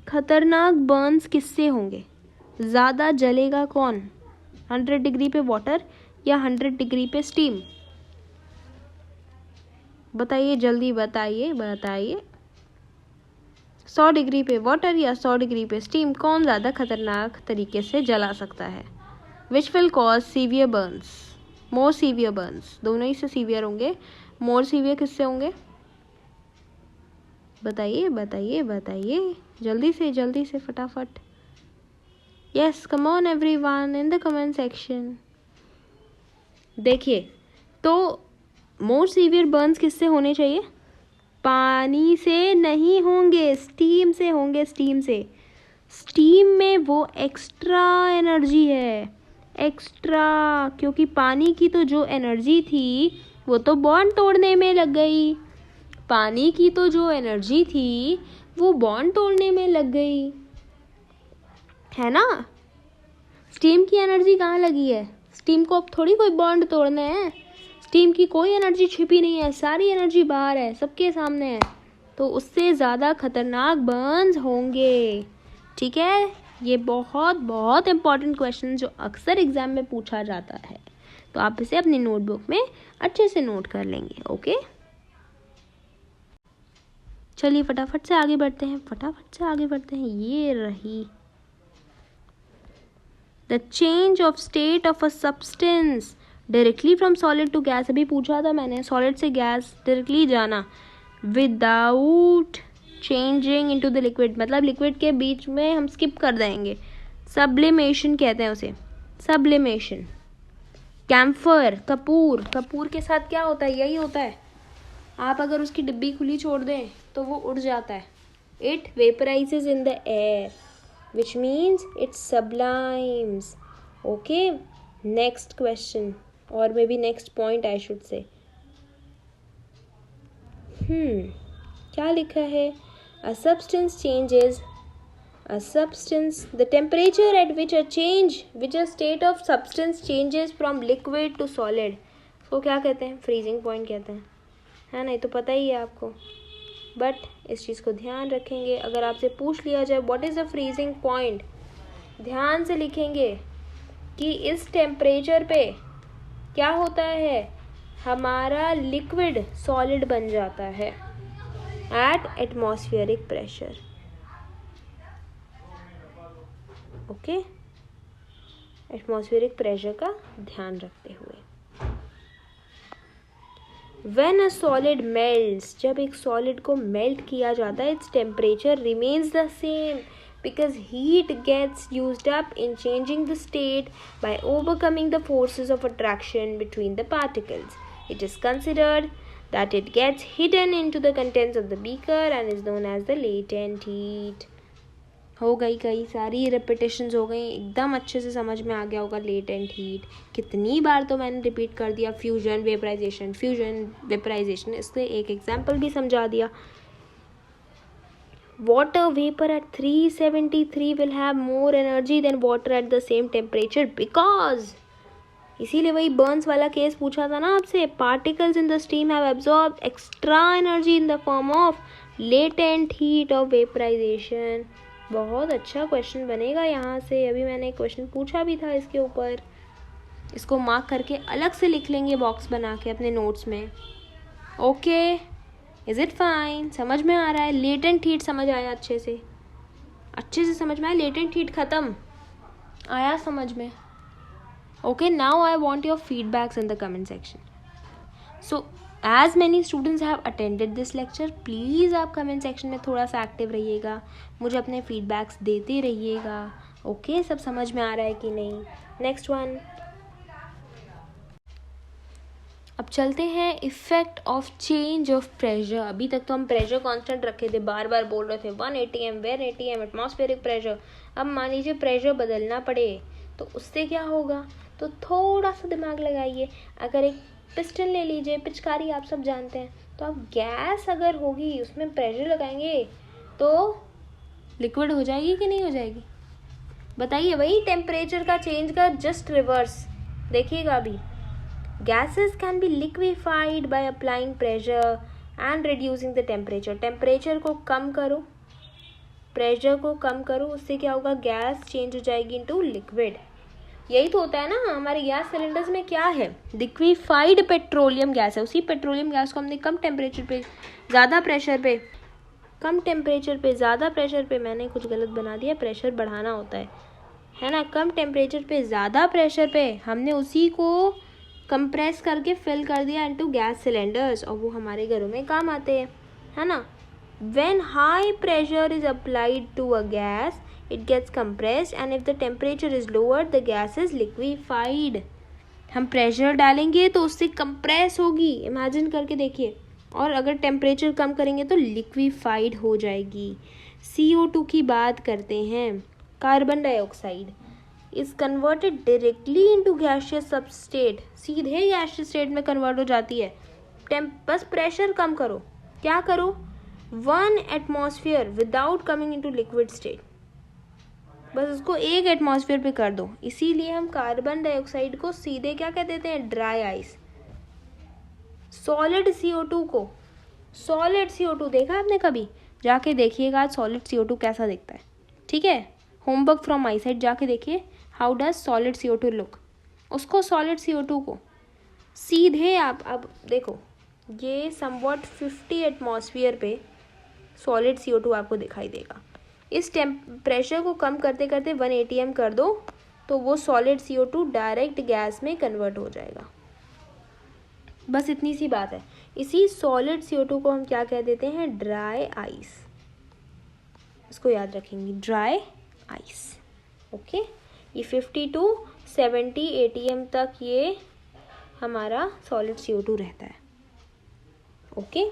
S1: खतरनाक बर्न्स किससे होंगे? ज़्यादा जलेगा कौन? 100 डिग्री पे वाटर या 100 डिग्री पे स्टीम? बताइए, जल्दी बताइए। 100 डिग्री पे वाटर या 100 डिग्री पे स्टीम, कौन ज़्यादा खतरनाक तरीके से जला सकता है? Which will cause severe Burns? More severe Burns. दोनों ही से सीवियर होंगे। मोर सीवियर किससे होंगे? बताइए जल्दी से फटाफट। Yes, come on everyone in the comment section. देखिए, तो मोर सीवियर बर्न्स किससे होने चाहिए? पानी से नहीं होंगे, स्टीम से होंगे। स्टीम में वो एक्स्ट्रा एनर्जी है, एक्स्ट्रा, क्योंकि पानी की तो जो एनर्जी थी वो तो बॉन्ड तोड़ने में लग गई। पानी की तो जो एनर्जी थी वो बॉन्ड तोड़ने में लग गई, है ना? स्टीम की एनर्जी कहाँ लगी है? स्टीम को अब थोड़ी कोई बॉन्ड तोड़ने हैं। स्टीम की कोई एनर्जी छिपी नहीं है, सारी एनर्जी बाहर है, सबके सामने है। तो उससे ज़्यादा खतरनाक बर्न्स होंगे, ठीक है? ये बहुत बहुत इम्पॉर्टेंट क्वेश्चन जो अक्सर एग्जाम में पूछा जाता है, तो आप इसे अपनी नोटबुक में अच्छे से नोट कर लेंगे। ओके, चलिए फटाफट से आगे बढ़ते हैं। ये रही the change of state of a substance directly from solid to gas. अभी पूछा था मैंने, सॉलिड से गैस डायरेक्टली जाना without changing into the liquid, मतलब लिक्विड के बीच में हम स्किप कर देंगे। सब्लिमेशन कहते हैं उसे, सब्लिमेशन। कैम्फर, कपूर के साथ क्या होता है? यही होता है, आप अगर उसकी डिब्बी खुली छोड़ दें तो वो उड़ जाता है। It vaporizes in the air which means it sublimes. Okay, next question, और maybe next point I should say. क्या लिखा है? A substance changes, the temperature at which a state of substance changes from liquid to solid, उसको क्या कहते हैं? Freezing point कहते हैं, है ना? ये तो पता ही है आपको, बट इस चीज़ को ध्यान रखेंगे। अगर आपसे पूछ लिया जाए what is a freezing point, ध्यान से लिखेंगे कि इस टेम्परेचर पे क्या होता है, हमारा लिक्विड सॉलिड बन जाता है at atmospheric pressure. Okay, atmospheric pressure का ध्यान रखते हुए। When a solid melts, जब एक सॉलिड को मेल्ट किया जाता है, its temperature remains the same because heat gets used up in changing the state by overcoming the forces of attraction between the particles. It is considered that it gets hidden into the contents of the beaker and is known as the latent heat. हो गई, कई सारी repetitions हो गई, एकदम अच्छे से समझ में आ गया होगा लेटेंट हीट। कितनी बार तो मैंने रिपीट कर दिया, फ्यूजन वेपराइजेशन, इसलिए एक एग्जाम्पल भी समझा दिया। Water vapor at 373 will have more energy than water at the same temperature because, इसीलिए वही बर्न्स वाला केस पूछा था ना आपसे, particles in the steam have absorbed extra energy in the form of latent heat of vaporisation. बहुत अच्छा question बनेगा यहाँ से। अभी मैंने क्वेश्चन पूछा भी था इसके ऊपर, इसको मार्क करके अलग से लिख लेंगे बॉक्स बना के अपने नोट्स में। Okay, is it fine? समझ में आ रहा है? लेटेंट हीट समझ आया? अच्छे से समझ में आया? लेटेंट हीट खत्म आया समझ में? Okay, now I want your feedbacks in the comment section. So, as many students have attended this lecture, please आप comment section में थोड़ा सा एक्टिव रहिएगा, मुझे अपने feedbacks देते रहिएगा। Okay, सब समझ में आ रहा है कि नहीं? Next one. अब चलते हैं effect of change of pressure. अभी तक तो हम प्रेशर कांस्टेंट रखे थे, बार बार बोल रहे थे 1 atm, where atm, atmospheric pressure. अब मान लीजिए प्रेशर बदलना पड़े तो उससे क्या होगा? तो थोड़ा सा दिमाग लगाइए। अगर एक पिस्टन ले लीजिए, पिचकारी आप सब जानते हैं, तो आप गैस अगर होगी उसमें प्रेशर लगाएंगे तो लिक्विड हो जाएगी कि नहीं हो जाएगी? बताइए। वही टेम्परेचर का चेंज का जस्ट रिवर्स। देखिएगा अभी, gases can be liquefied by applying pressure and reducing the temperature. Temperature को कम करो, प्रेशर को कम करो, उससे क्या होगा? गैस चेंज हो जाएगी इनटू लिक्विड। यही तो होता है ना हमारे गैस सिलेंडर्स में। क्या है? लिक्विफाइड पेट्रोलियम गैस है। उसी पेट्रोलियम गैस को हमने कम टेम्परेचर पे ज़्यादा प्रेशर पे मैंने कुछ गलत बना दिया, प्रेशर बढ़ाना होता है ना? कम टेम्परेचर पे ज़्यादा प्रेशर पे हमने उसी को कंप्रेस करके फिल कर दिया इनटू गैस सिलेंडर्स, और वो हमारे घरों में काम आते हैं, है ना? When high pressure is applied to a gas, it gets compressed and if the temperature is lowered, the gas is liquefied. हम प्रेशर डालेंगे तो उससे कंप्रेस होगी, इमेजिन करके देखिए, और अगर टेम्परेचर कम करेंगे तो लिक्विफाइड हो जाएगी। CO2 की बात करते हैं, carbon dioxide is converted directly into gaseous substrate, सीधे गैसियस स्टेट में कन्वर्ट हो जाती है। बस प्रेशर कम करो, क्या करो? 1 atmosphere without coming into liquid state, बस उसको 1 एटमॉस्फेयर पे कर दो। इसीलिए हम कार्बन डाइऑक्साइड को सीधे क्या कह देते हैं? Dry ice. सॉलिड CO2 देखा आपने कभी? जाके देखिएगा सॉलिड CO2 कैसा दिखता है, ठीक है? होमवर्क फ्रॉम माई साइड जाके देखिए, how does solid CO2 look. उसको सॉलिड CO2 को सीधे आप अब देखो, ये समवॉट 50 एटमॉस्फेयर पे सॉलिड CO2 आपको दिखाई देगा। इस टेम्परेचर को कम करते करते 1 ATM कर दो तो वो सॉलिड CO2 डायरेक्ट गैस में कन्वर्ट हो जाएगा। बस इतनी सी बात है। इसी सॉलिड CO2 को हम क्या कह देते हैं, ड्राई आइस। इसको याद रखेंगे, ड्राई आइस। ओके, ये 50 to 70 ATM तक ये हमारा सॉलिड CO2 रहता है। ओके,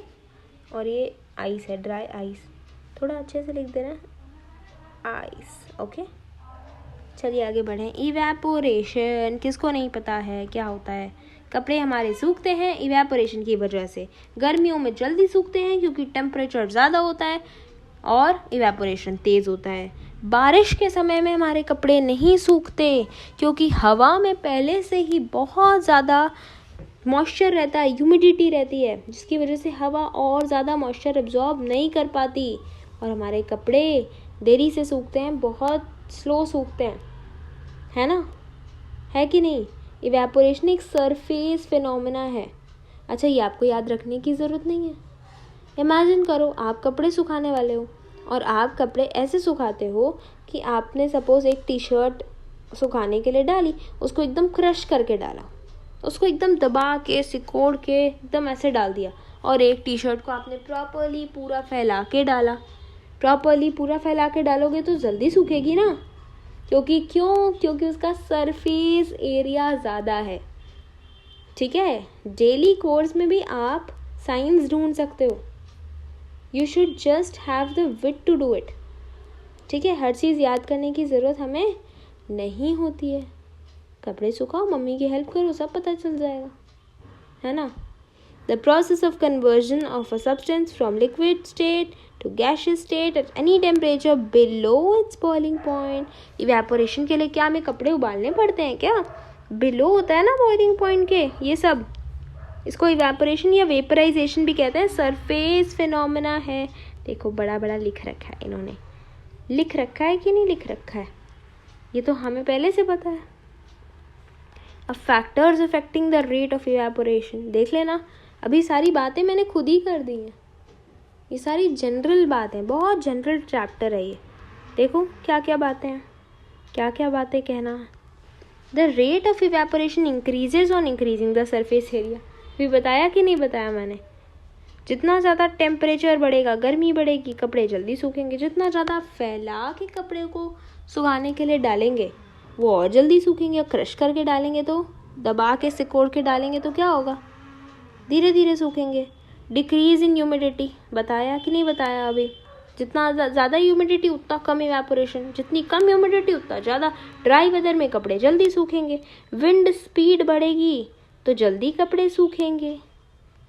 S1: और ये आइस है, ड्राई आइस। थोड़ा अच्छे से लिख देना, आइस। ओके, चलिए आगे बढ़ें। इवेपोरेशन किसको नहीं पता है क्या होता है। कपड़े हमारे सूखते हैं इवेपोरेशन की वजह से। गर्मियों में जल्दी सूखते हैं क्योंकि टेम्परेचर ज़्यादा होता है और इवेपोरेशन तेज़ होता है। बारिश के समय में हमारे कपड़े नहीं सूखते क्योंकि हवा में पहले से ही बहुत ज़्यादा मॉइस्चर रहता है, ह्यूमिडिटी रहती है, जिसकी वजह से हवा और ज़्यादा मॉइस्चर एब्जॉर्ब नहीं कर पाती और हमारे कपड़े देरी से सूखते हैं, बहुत स्लो सूखते हैं, है ना, है कि नहीं। इवेपोरेशन एक सरफेस फिनोमेना है। अच्छा, ये आपको याद रखने की ज़रूरत नहीं है। इमेजिन करो आप कपड़े सुखाने वाले हो और आप कपड़े ऐसे सुखाते हो कि आपने सपोज़ एक टी-शर्ट सुखाने के लिए डाली, उसको एकदम क्रश करके डाला, उसको एकदम दबा के सिकोड़ के एकदम ऐसे डाल दिया, और एक टी-शर्ट को आपने प्रॉपरली पूरा फैला के डाला। प्रॉपरली पूरा फैला के डालोगे तो जल्दी सूखेगी ना, क्योंकि उसका सरफेस एरिया ज़्यादा है। ठीक है, डेली कोर्स में भी आप साइंस ढूंढ सकते हो। You should just have the wit to do it. ठीक है, हर चीज़ याद करने की ज़रूरत हमें नहीं होती है। कपड़े सुखाओ, मम्मी की हेल्प करो, सब पता चल जाएगा, है ना। The process of conversion of a substance from liquid state to gaseous state at any temperature below its boiling point. Evaporation के लिए क्या हमें कपड़े उबालने पड़ते हैं क्या? Below होता है ना boiling point के ये सब। इसको evaporation या vaporization भी कहते हैं। सरफेस फिनोमेना है। देखो बड़ा बड़ा लिख रखा है इन्होंने। लिख रखा है कि नहीं लिख रखा है, ये तो हमें पहले से पता है। Factors affecting the rate of evaporation, देख लेना, अभी सारी बातें मैंने खुद ही कर दी हैं। ये सारी जनरल बातें, बहुत जनरल चैप्टर है ये। देखो क्या क्या बातें हैं, क्या क्या बातें कहना है। The rate of evaporation increases on increasing the surface area. भी बताया कि नहीं बताया मैंने। जितना ज़्यादा टेम्परेचर बढ़ेगा, गर्मी बढ़ेगी, कपड़े जल्दी सूखेंगे। जितना ज़्यादा फैला के कपड़े को सुखाने के लिए डालेंगे वो और जल्दी सूखेंगे। क्रश करके डालेंगे तो, दबा के सिकोड़ के डालेंगे तो क्या होगा, धीरे धीरे सूखेंगे। डिक्रीज इन ह्यूमिडिटी, बताया कि नहीं बताया अभी। जितना ज़्यादा ह्यूमिडिटी उतना कम इवेपोरेशन, जितनी कम ह्यूमिडिटी उतना ज़्यादा। ड्राई वेदर में कपड़े जल्दी सूखेंगे। विंड स्पीड बढ़ेगी तो जल्दी कपड़े सूखेंगे।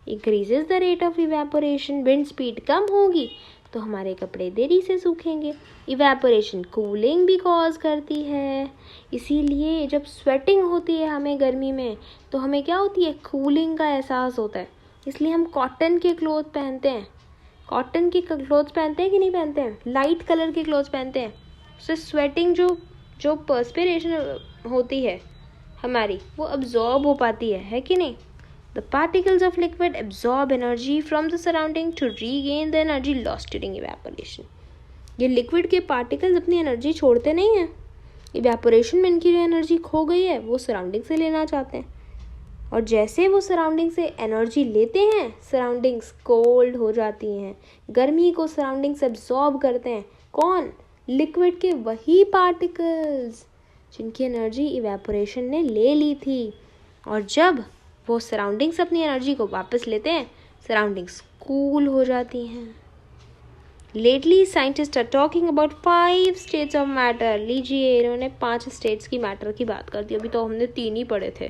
S1: Increases the rate of evaporation, wind speed कम होगी तो हमारे कपड़े देरी से सूखेंगे। इवेपोरेशन कूलिंग भी कॉज करती है, इसीलिए जब स्वेटिंग होती है हमें गर्मी में तो हमें क्या होती है, कूलिंग का एहसास होता है। इसलिए हम कॉटन के क्लोथ पहनते हैं। कॉटन के क्लोथ पहनते हैं कि नहीं पहनते हैं, लाइट कलर के क्लोथ पहनते हैं। उससे स्वेटिंग जो पर्सपिरेशन होती है हमारी वो अब्जॉर्ब हो पाती है कि नहीं। The particles of liquid absorb energy from the surrounding to regain the energy lost during evaporation. ये लिक्विड के पार्टिकल्स अपनी एनर्जी छोड़ते नहीं हैं। इवेपोरेशन में इनकी जो एनर्जी खो गई है वो सराउंडिंग से लेना चाहते हैं, और जैसे वो सराउंडिंग से एनर्जी लेते हैं सराउंडिंग्स कोल्ड हो जाती हैं। गर्मी को सराउंडिंग्स एब्जॉर्ब करते हैं। कौन, लिक्विड के वही पार्टिकल्स जिनकी एनर्जी इवेपोरेशन ने ले ली थी। और जब वो सराउंडिंग्स अपनी एनर्जी को वापस लेते हैं सराउंडिंग्स कूल हो जाती हैं। Lately scientist are talking about 5 states of matter. लीजिए, इन्होंने 5 स्टेट्स की मैटर की बात कर दी। अभी तो हमने 3 ही पढ़े थे,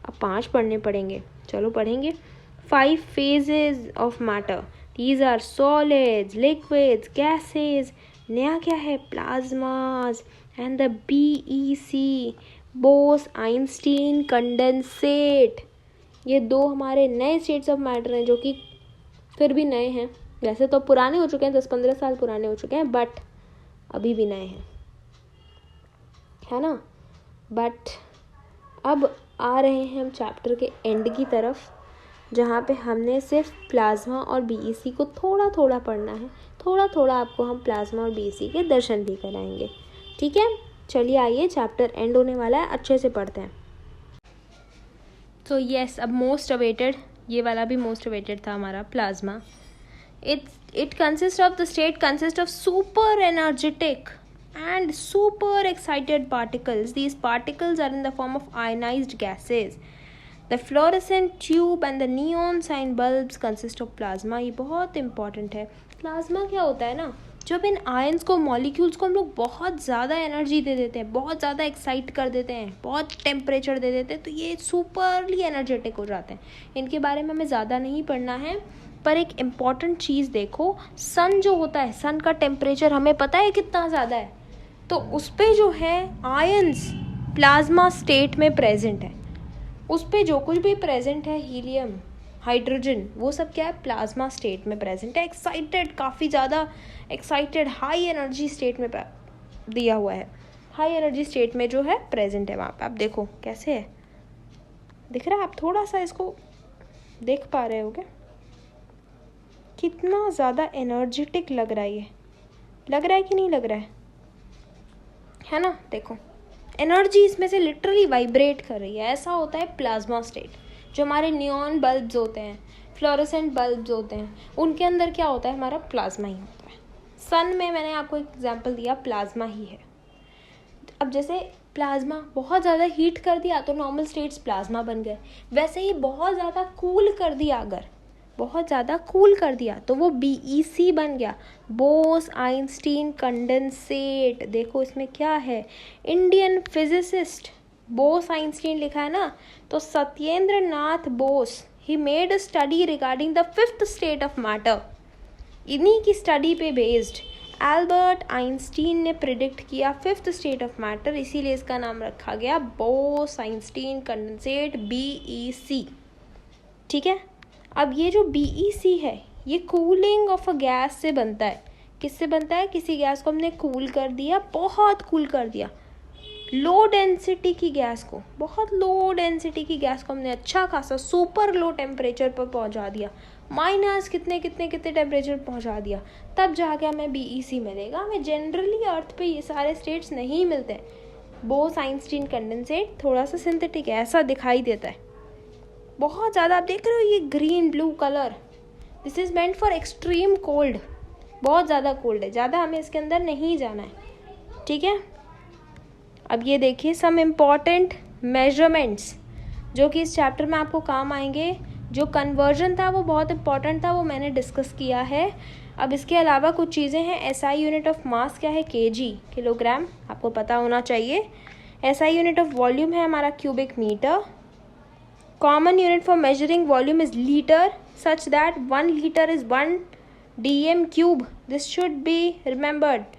S1: अब 5 पढ़ने पड़ेंगे। चलो पढ़ेंगे। 5 phases of matter. These are solids, liquids, gases. नया क्या है, plasmas and the BEC, Bose-Einstein condensate. ये 2 हमारे नए स्टेट्स ऑफ मैटर हैं जो कि फिर भी नए हैं। वैसे तो पुराने हो चुके हैं, 10-15 साल पुराने हो चुके हैं, बट अभी भी नए हैं। है ना। बट अब आ रहे हैं हम चैप्टर के एंड की तरफ, जहाँ पे हमने सिर्फ प्लाज्मा और बीईसी को थोड़ा थोड़ा पढ़ना है। थोड़ा थोड़ा आपको हम प्लाज्मा और बीईसी के दर्शन भी कराएंगे, ठीक है। चलिए आइए, चैप्टर एंड होने वाला है, अच्छे से पढ़ते हैं। तो यस, अब मोस्ट अवेटेड, ये वाला भी मोस्ट अवेटेड था हमारा, plasma. It consists of the state consists of super energetic and super excited particles. These particles are in the form of ionized gases. The fluorescent tube and the neon sign bulbs consist of plasma. ये बहुत important है। Plasma क्या होता है ना, जब इन ions को, molecules को हम लोग बहुत ज़्यादा एनर्जी दे देते हैं, बहुत ज़्यादा एक्साइट कर देते हैं, बहुत टेम्परेचर दे देते हैं, तो ये सुपरली एनर्जेटिक हो जाते हैं। इनके बारे में हमें ज़्यादा नहीं पढ़ना है, पर एक इम्पॉर्टेंट चीज़ देखो, सन जो होता है, सन का टेम्परेचर हमें पता है कितना ज़्यादा है, तो उस पर जो है आयंस प्लाज्मा स्टेट में प्रेजेंट है। उस पर जो कुछ भी प्रेजेंट है, हीलियम, हाइड्रोजन, वो सब क्या है, प्लाज्मा स्टेट में प्रेजेंट है। एक्साइटेड, काफ़ी ज़्यादा एक्साइटेड, हाई एनर्जी स्टेट में दिया हुआ है, हाई एनर्जी स्टेट में जो है प्रेजेंट है वहाँ पे। आप देखो कैसे है, दिख रहा है? आप थोड़ा सा इसको देख पा रहे हो क्या, कितना ज़्यादा एनर्जेटिक लग रहा है ये, लग रहा है कि नहीं लग रहा है ना। देखो एनर्जी इसमें से लिटरली वाइब्रेट कर रही है। ऐसा होता है प्लाज्मा स्टेट। जो हमारे नियॉन बल्ब्स होते हैं, फ्लोरेसेंट बल्ब्स होते हैं, उनके अंदर क्या होता है, हमारा प्लाज्मा ही होता है। सन में मैंने आपको एक एग्जांपल दिया, प्लाज्मा ही है। अब जैसे प्लाज्मा बहुत ज़्यादा हीट कर दिया तो नॉर्मल स्टेट्स प्लाज्मा बन गए, वैसे ही बहुत ज़्यादा कूल कर दिया, अगर बहुत ज़्यादा कूल कर दिया तो वो बीईसी बन गया, बोस आइंस्टीन कंडेंसेट। देखो इसमें क्या है, इंडियन फिजिसिस्ट बोस आइंस्टीन लिखा है ना, तो Satyendra Nath Bose, he made a study regarding the fifth state of matter. इन्हीं की स्टडी पे बेस्ड एल्बर्ट आइंस्टीन ने प्रिडिक्ट किया फिफ्थ स्टेट ऑफ मैटर, इसीलिए इसका नाम रखा गया बोस आइंस्टीन कंडेंसेट, बीईसी, ठीक है। अब ये जो बीईसी है, ये कूलिंग ऑफ अ गैस से बनता है। किससे बनता है, किसी गैस को हमने कूल कर दिया, बहुत कूल कर दिया, लो डेंसिटी की गैस को, बहुत लो डेंसिटी की गैस को हमने अच्छा खासा सुपर लो टेम्परेचर पर पहुंचा दिया, माइनस कितने कितने कितने टेम्परेचर पहुंचा दिया, तब जाके हमें बीईसी मिलेगा। हमें जनरली अर्थ पे ये सारे स्टेट्स नहीं मिलते हैं। बोस आइंस्टीन कंडेंसेट थोड़ा सा सिंथेटिक है, ऐसा दिखाई देता है बहुत ज़्यादा। आप देख रहे हो ये green blue colour, this is meant for extreme cold, बहुत ज़्यादा कोल्ड है, ज़्यादा हमें इसके अंदर नहीं जाना है, ठीक है। अब ये देखिए सम इम्पॉर्टेंट मेजरमेंट्स जो कि इस चैप्टर में आपको काम आएंगे। जो कन्वर्जन था वो बहुत इंपॉर्टेंट था, वो मैंने डिस्कस किया है। अब इसके अलावा कुछ चीज़ें हैं। एसआई यूनिट ऑफ मास क्या है, केजी, किलोग्राम, आपको पता होना चाहिए। एसआई यूनिट ऑफ वॉल्यूम है हमारा cubic metre. Common unit for measuring volume is liter, such that 1 liter is 1 dm cube. This should be remembered.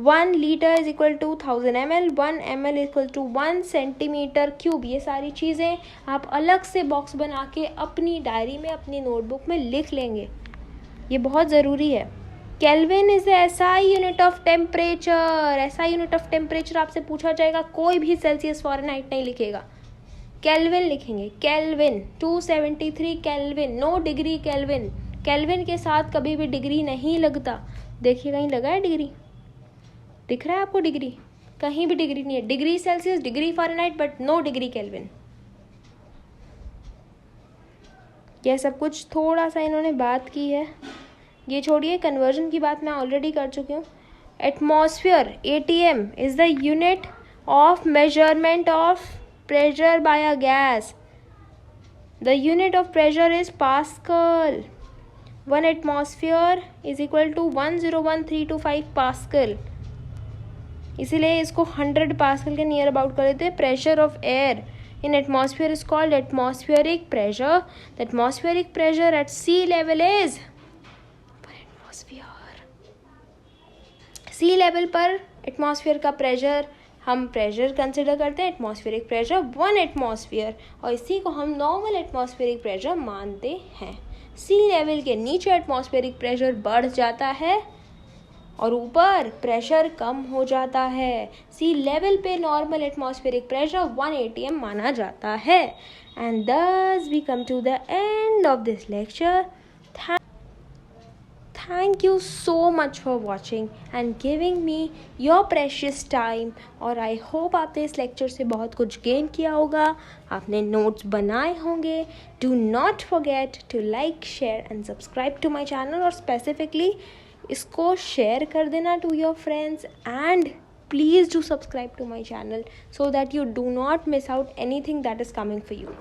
S1: 1 liter is equal to 1000 ml, 1 ml is equal to 1 centimeter cube. ये सारी चीज़ें आप अलग से box बना के अपनी diary में, अपनी नोटबुक में लिख लेंगे, ये बहुत ज़रूरी है। Kelvin is the SI unit of temperature. SI unit of temperature आपसे पूछा जाएगा, कोई भी सेल्सियस फॉरेनहाइट नहीं लिखेगा, केल्विन लिखेंगे। Kelvin 273 kelvin, no degree kelvin. Kelvin के साथ कभी भी डिग्री नहीं लगता। देखिए कहीं लगा है डिग्री, दिख रहा है आपको डिग्री? कहीं भी डिग्री नहीं है। Degree Celsius, degree Fahrenheit, but no degree kelvin. यह सब कुछ थोड़ा सा इन्होंने बात की है, ये छोड़िए, कन्वर्जन की बात मैं ऑलरेडी कर चुकी हूँ। Atmosphere, ATM, is the unit of measurement of pressure by a gas. The unit of pressure is Pascal. 1 atmosphere is equal to 101,325 Pascal. इसीलिए इसको 100 पास्कल के नियर अबाउट कर देते हैं। Pressure of air in atmosphere is called atmospheric pressure. The atmospheric pressure at sea level is, sea level पर atmosphere का pressure हम pressure consider करते हैं, एटमॉस्फेरिक प्रेशर 1 एटमॉस्फेयर, और इसी को हम नॉर्मल एटमॉस्फेरिक प्रेशर मानते हैं। सी लेवल के नीचे एटमॉस्फेरिक प्रेशर बढ़ जाता है और ऊपर प्रेशर कम हो जाता है। सी लेवल पे नॉर्मल एटमॉस्फेरिक प्रेशर 1 atm माना जाता है। And thus we come to the end of this lecture. Thank you so much for watching and giving me your precious time. और I hope आपने इस लेक्चर से बहुत कुछ गेन किया होगा, आपने नोट्स बनाए होंगे. Do not forget to like, share and subscribe to my channel, और स्पेसिफिकली इसको शेयर कर देना to your friends, and please do subscribe to my channel so that you do not miss out anything that is coming for you.